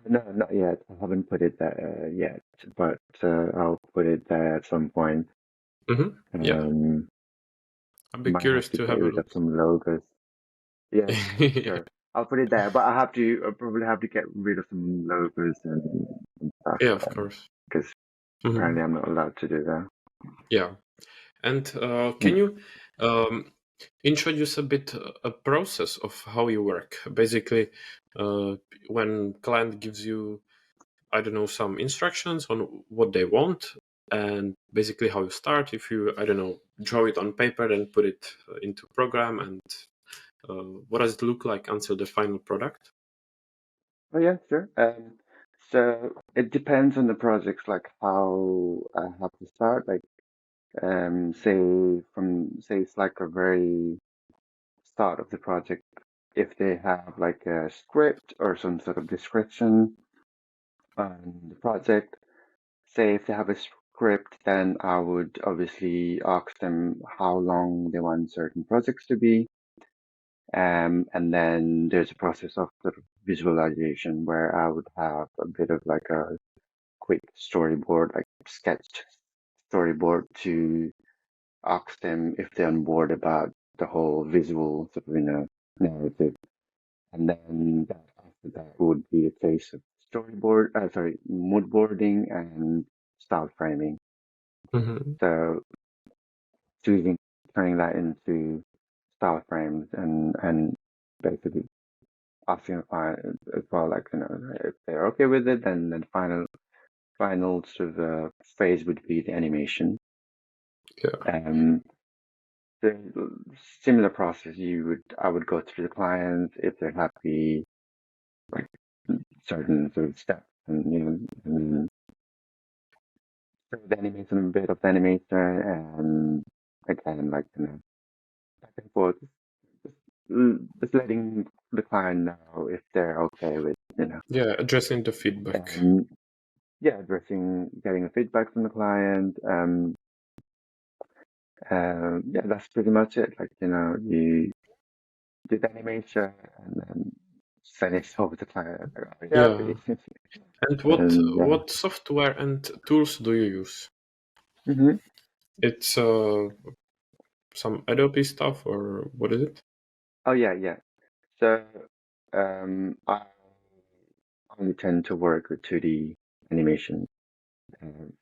Speaker 2: No, not yet. I haven't put it there yet, but I'll put it there at some point.
Speaker 1: Yeah,
Speaker 2: Um,
Speaker 1: I'd
Speaker 2: I
Speaker 1: be
Speaker 2: might have
Speaker 1: curious
Speaker 2: to
Speaker 1: to
Speaker 2: get
Speaker 1: have a
Speaker 2: rid of
Speaker 1: look.
Speaker 2: some logos. Yeah,
Speaker 1: Yeah,
Speaker 2: sure. I'll put it there, but I probably have to get rid of some logos and stuff
Speaker 1: yeah, of course.
Speaker 2: because
Speaker 1: Hmm.
Speaker 2: apparently I'm not allowed to do that.
Speaker 1: Yeah. And can
Speaker 2: Mm.
Speaker 1: you um, introduce a bit a process of how you work? Basically, uh, when client gives you, I don't know, some instructions on what they want, and basically how you start. If you, I don't know, draw it on paper and put it into program, and what does it look like until the final product?
Speaker 2: Oh yeah, sure. So it depends on the projects, like how I have to start. Like, say it's like a very start of the project. If they have like a script or some sort of description on the project, say if they have a script, then I would obviously ask them how long they want certain projects to be. And then there's a process of sort of visualization where I would have a bit of like a quick storyboard, like sketched storyboard to ask them if they're on board about the whole visual sort of, narrative. And then after that would be a case of mood boarding and style framing.
Speaker 1: Hmm.
Speaker 2: So choosing, turning that into style frames and basically asking the client as well, like, if they're okay with it, then the final sort of phase would be the animation.
Speaker 1: Yeah.
Speaker 2: Um, the similar process I would go through the client if they're happy, like certain sort of steps, and the animation, a bit of the animation, and again, like, back and forth, just letting the client know if they're okay with,
Speaker 1: Yeah, addressing the feedback.
Speaker 2: um, yeah, getting a feedback from the client. Yeah, that's pretty much it. Like, you do the animation and then send it over to the client. Like, oh, yeah,
Speaker 1: Yeah.
Speaker 2: happy.
Speaker 1: And
Speaker 2: And yeah.
Speaker 1: what software and tools do you use?
Speaker 2: Hmm.
Speaker 1: It's some Adobe stuff, or what is it?
Speaker 2: Oh, yeah, yeah. So, I only tend to work with 2D animation.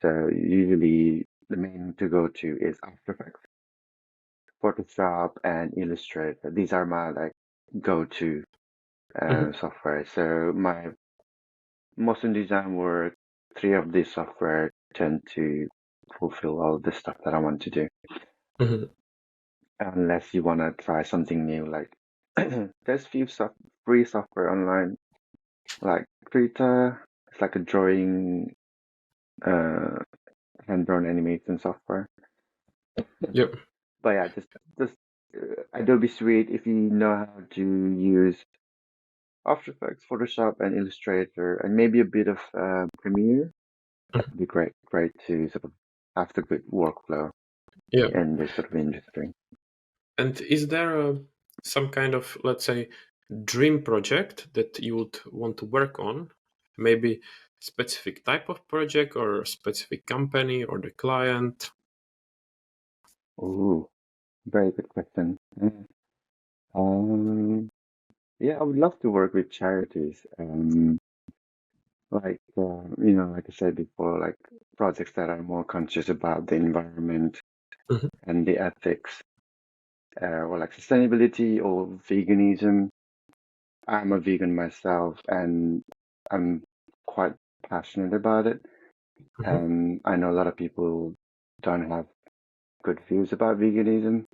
Speaker 2: So usually the main to go to is After Effects, Photoshop, and Illustrator. These are my like go-to
Speaker 1: Hmm.
Speaker 2: software. So my most in design work, three of these software tend to fulfill all the stuff that I want to do.
Speaker 1: Hmm.
Speaker 2: Unless you want to try something new, like there's free software online, like Krita. It's like a drawing, uh, hand-drawn animation software.
Speaker 1: Yep.
Speaker 2: But yeah, just Adobe Suite. If you know how to use After Effects, Photoshop, and Illustrator, and maybe a bit of Premiere, that would be great to sort of have the good workflow
Speaker 1: Yeah.
Speaker 2: in this sort of industry.
Speaker 1: And is there some kind of, let's say, dream project that you would want to work on? Maybe specific type of project or specific company or the client?
Speaker 2: Ooh, very good question. Um, yeah, I would love to work with charities. Like like I said before, like projects that are more conscious about the environment
Speaker 1: Mhm.
Speaker 2: and the ethics, or like sustainability or veganism. I'm a vegan myself, and I'm quite passionate about it.
Speaker 1: Mhm.
Speaker 2: I know a lot of people don't have good views about veganism,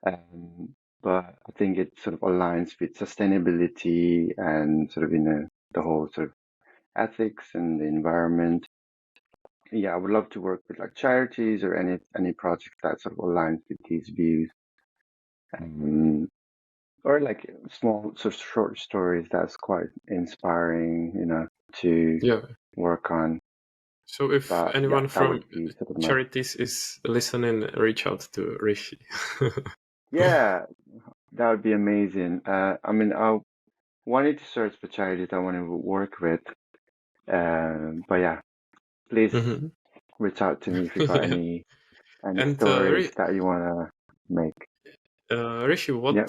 Speaker 2: but I think it sort of aligns with sustainability and sort of, the whole sort of ethics and the environment. Yeah, I would love to work with like charities or any project that sort of aligns with these views. or like small sort of short stories that's quite inspiring, to
Speaker 1: Yeah.
Speaker 2: work on.
Speaker 1: So if
Speaker 2: But yeah,
Speaker 1: anyone
Speaker 2: that
Speaker 1: from
Speaker 2: would be sort of my
Speaker 1: charities is listening, reach out to Rishi.
Speaker 2: yeah, that would be amazing. I mean, I wanted to search for charities I want to work with. But yeah, please
Speaker 1: Mhm.
Speaker 2: reach out to me if you got
Speaker 1: Yeah.
Speaker 2: any
Speaker 1: And
Speaker 2: stories that you wanna make.
Speaker 1: Rishi,
Speaker 2: Yeah.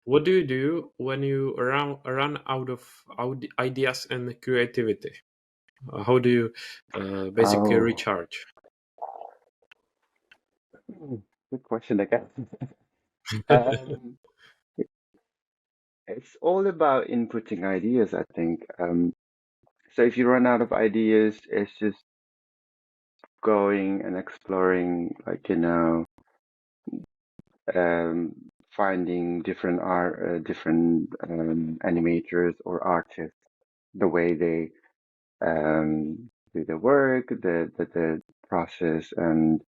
Speaker 1: what do you do when you run out of ideas and creativity? How do you basically
Speaker 2: Oh,
Speaker 1: recharge?
Speaker 2: good question, I guess. Um, it's all about inputting ideas, I think. So if you run out of ideas, it's just going and exploring, like, um, finding different different animators or artists, the way they do the work, the process, and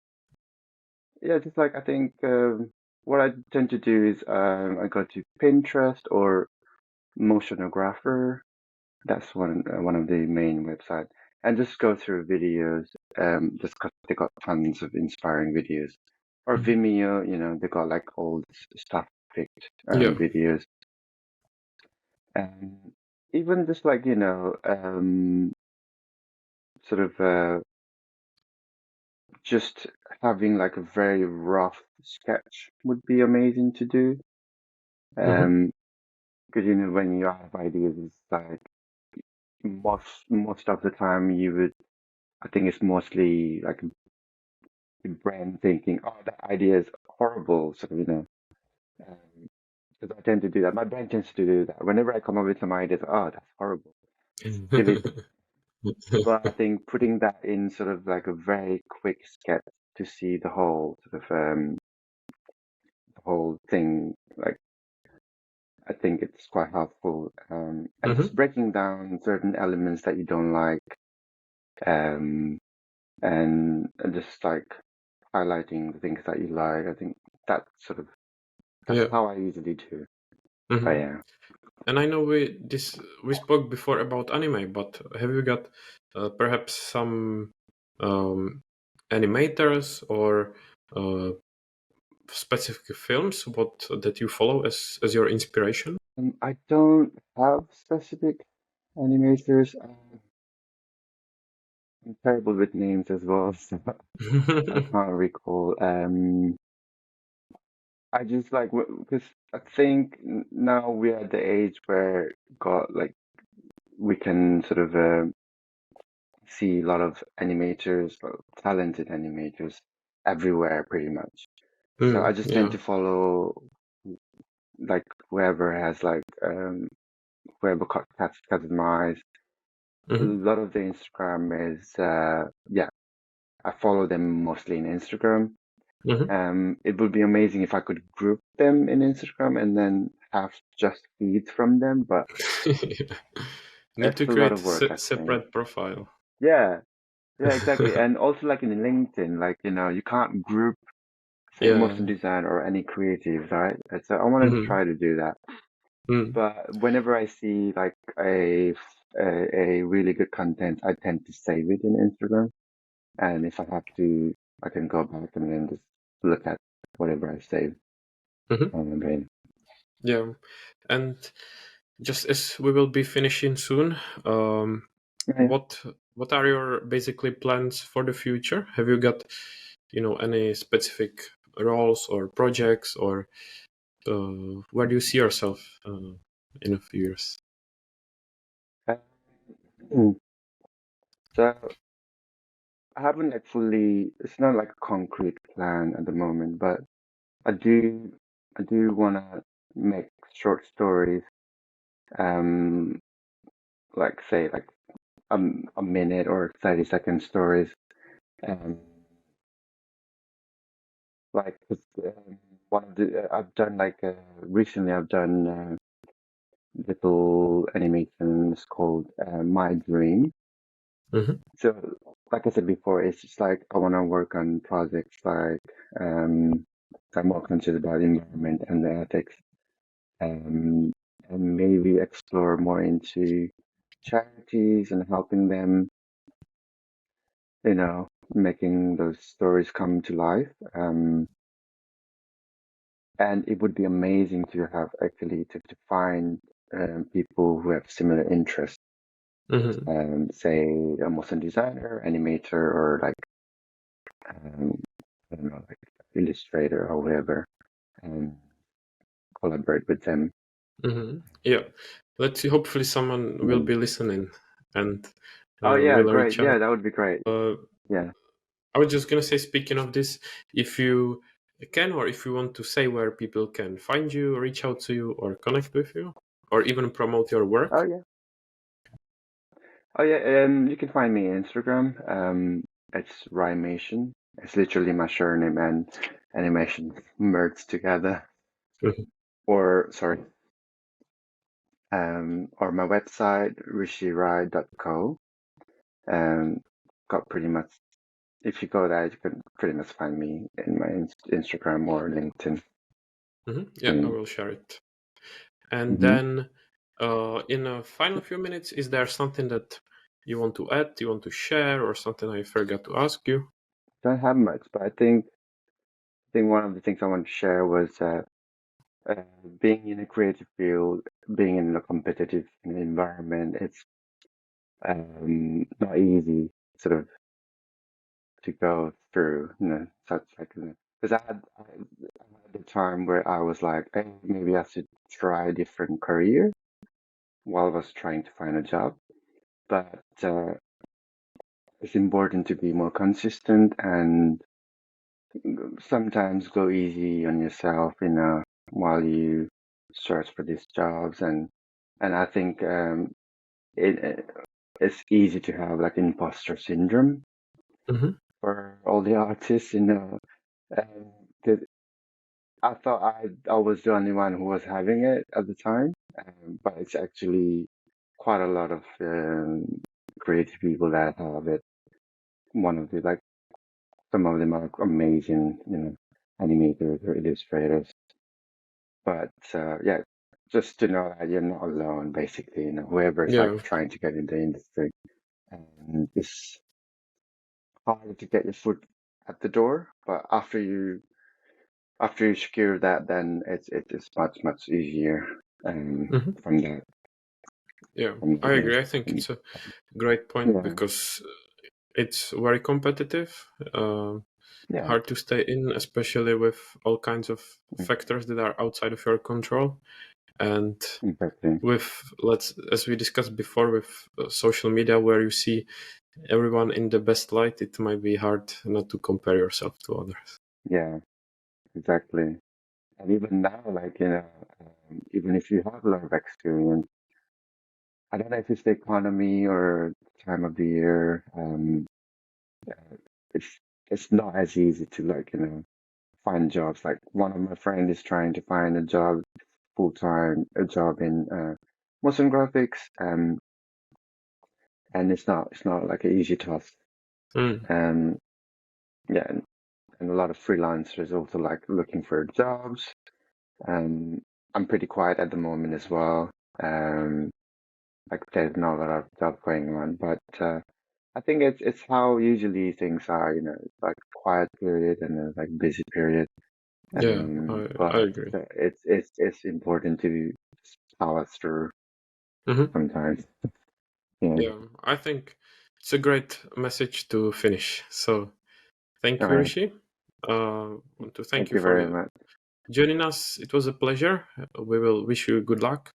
Speaker 2: yeah, just like I think what I tend to do is I go to Pinterest or Motionographer. That's one of the main websites, and just go through videos. Just 'cause they got tons of inspiring videos. Or
Speaker 1: Mhm.
Speaker 2: Vimeo, they got like old stuff picked
Speaker 1: Yeah.
Speaker 2: videos, and even just like sort of just having like a very rough sketch would be amazing to do.
Speaker 1: Hmm.
Speaker 2: Because when you have ideas, it's like most of the time you would. I think it's mostly like your brain thinking, "Oh, that idea is horrible." So because I tend to do that. My brain tends to do that. Whenever I come up with some ideas, oh, that's horrible, delete it. But I think putting that in sort of like a very quick sketch to see the whole sort of the whole thing, like I think it's quite helpful. And just
Speaker 1: Hmm.
Speaker 2: breaking down certain elements that you don't like, um, and just like highlighting the things that you like. I think that sort of that's
Speaker 1: Yeah.
Speaker 2: how I usually do. But
Speaker 1: Hmm.
Speaker 2: yeah.
Speaker 1: And I know we spoke before about anime, but have you got perhaps some um, animators or uh, specific films what that you follow as your inspiration?
Speaker 2: I don't have specific animators. I'm terrible with names as well, so I can't recall. I just like because I think now we're at the age where God, like we can sort of see a lot of animators, talented animators everywhere, pretty much. So I just tend
Speaker 1: Yeah.
Speaker 2: to follow like whoever has like whoever catches my eyes. A
Speaker 1: Hmm.
Speaker 2: lot of the Instagram is yeah, I follow them mostly in Instagram.
Speaker 1: Hmm.
Speaker 2: It would be amazing if I could group them in Instagram and then have just feeds from them, but
Speaker 1: Need to
Speaker 2: it's a lot
Speaker 1: create
Speaker 2: of work, I think.
Speaker 1: separate profile.
Speaker 2: Yeah, yeah, exactly. And also like in LinkedIn, like you can't group say motion
Speaker 1: Yeah.
Speaker 2: design or any creatives, right? And so I want to
Speaker 1: Hmm.
Speaker 2: try to do that.
Speaker 1: Mm.
Speaker 2: But whenever I see like a really good content, I tend to save it in Instagram. And if I have to, I can go back and then just look at whatever I saved
Speaker 1: Hmm.
Speaker 2: on my brain.
Speaker 1: Yeah. And just as we will be finishing soon, um,
Speaker 2: Yeah.
Speaker 1: what what are your basically plans for the future? Have you got, any specific roles or projects, or where do you see yourself in a few years?
Speaker 2: Uh, mm, So I haven't like fully, it's not like a concrete plan at the moment, but I do, I do want to make short stories, um, like say like a minute or 30-second stories. Um, like 'cause, one of the I've done like recently I've done little animations called My Dream.
Speaker 1: Hmm.
Speaker 2: So like I said before, it's just like I want to work on projects like um I'm more conscious about the environment and the ethics, and maybe explore more into charities and helping them, making those stories come to life. And it would be amazing to have actually to find people who have similar interests, say a motion designer, animator, or like I don't know, like illustrator or whatever, and collaborate with them.
Speaker 1: Yeah, let's see. Hopefully, someone will be listening and
Speaker 2: Oh yeah,
Speaker 1: will
Speaker 2: great.
Speaker 1: reach
Speaker 2: Yeah,
Speaker 1: out.
Speaker 2: that would be great. Yeah.
Speaker 1: I was just gonna say, speaking of this, if you can, or if you want to say where people can find you, reach out to you, or connect with you, or even promote your
Speaker 2: Oh
Speaker 1: work.
Speaker 2: yeah. Oh yeah. You can find me on Instagram. It's Rymation. It's literally my surname and animation merged together.
Speaker 1: Mhm.
Speaker 2: Or sorry. Or my website, rishirai.co. Got pretty much, if you go there, you can pretty much find me in my Instagram or LinkedIn.
Speaker 1: Yeah, I will share it. And
Speaker 2: Mm-hmm.
Speaker 1: then, in a final few minutes, is there something that you want to add, you want to share, or something I forgot to ask you?
Speaker 2: Don't have much, but I think one of the things I want to share was uh, being in a creative field, being in a competitive environment. It's not easy, sort of, to go through, such like, because I had a time where I was like, hey, maybe I should try a different career while I was trying to find a job. But it's important to be more consistent and sometimes go easy on yourself, while you search for these jobs. And I think it's easy to have like imposter syndrome
Speaker 1: Mm-hmm.
Speaker 2: for all the artists, um, 'cause I thought I was the only one who was having it at the time, but it's actually quite a lot of creative people that have it. One of the like Some of them are amazing, animators or illustrators. But yeah, just to know that you're not alone, basically, whoever is like
Speaker 1: Yeah.
Speaker 2: trying to get in the industry, and it's harder to get your foot at the door. But after you secure that, then it's much easier.
Speaker 1: Mm-hmm.
Speaker 2: From that,
Speaker 1: Yeah,
Speaker 2: from
Speaker 1: I
Speaker 2: the
Speaker 1: agree. I think it's a great point
Speaker 2: yeah,
Speaker 1: because it's very competitive,
Speaker 2: yeah,
Speaker 1: hard to stay in, especially with all kinds of factors that are outside of your control. And
Speaker 2: exactly.
Speaker 1: with, as we discussed before, with social media, where you see everyone in the best light, it might be hard not to compare yourself to others.
Speaker 2: Yeah, exactly. And even now, like, even if you have a lot of experience, I don't know if it's the economy or time of the year. It's it's not as easy to, like, find jobs. Like one of my friends is trying to find a job, full time, a job in motion graphics, and it's not like an easy task.
Speaker 1: Mm.
Speaker 2: Um, yeah, and a lot of freelancers also like looking for jobs. Um, I'm pretty quiet at the moment as well. Um, like there's not a lot of stuff going on, but I think it's how usually things are, it's like quiet period and then like busy period.
Speaker 1: Yeah, I
Speaker 2: But
Speaker 1: agree.
Speaker 2: it's important to power through
Speaker 1: Hmm.
Speaker 2: sometimes. Yeah.
Speaker 1: Yeah, I think it's a great message to finish. So thank
Speaker 2: All
Speaker 1: you,
Speaker 2: right.
Speaker 1: Rishi. Want to thank
Speaker 2: Thank
Speaker 1: you
Speaker 2: you very
Speaker 1: for
Speaker 2: much.
Speaker 1: joining us. It was a pleasure. We will wish you good luck.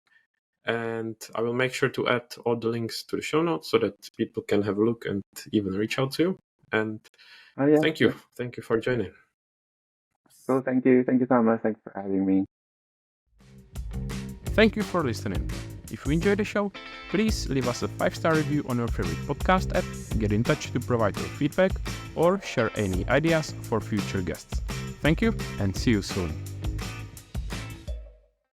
Speaker 1: And I will make sure to add all the links to the show notes so that people can have a look and even reach out to you. And
Speaker 2: Oh yeah,
Speaker 1: thank you.
Speaker 2: sure.
Speaker 1: Thank you for joining.
Speaker 2: Cool. Thank you. Thank you so much. Thanks for having me.
Speaker 1: Thank you for listening. If you enjoyed the show, please leave us a 5-star review on your favorite podcast app, get in touch to provide your feedback, or share any ideas for future guests. Thank you and see you soon.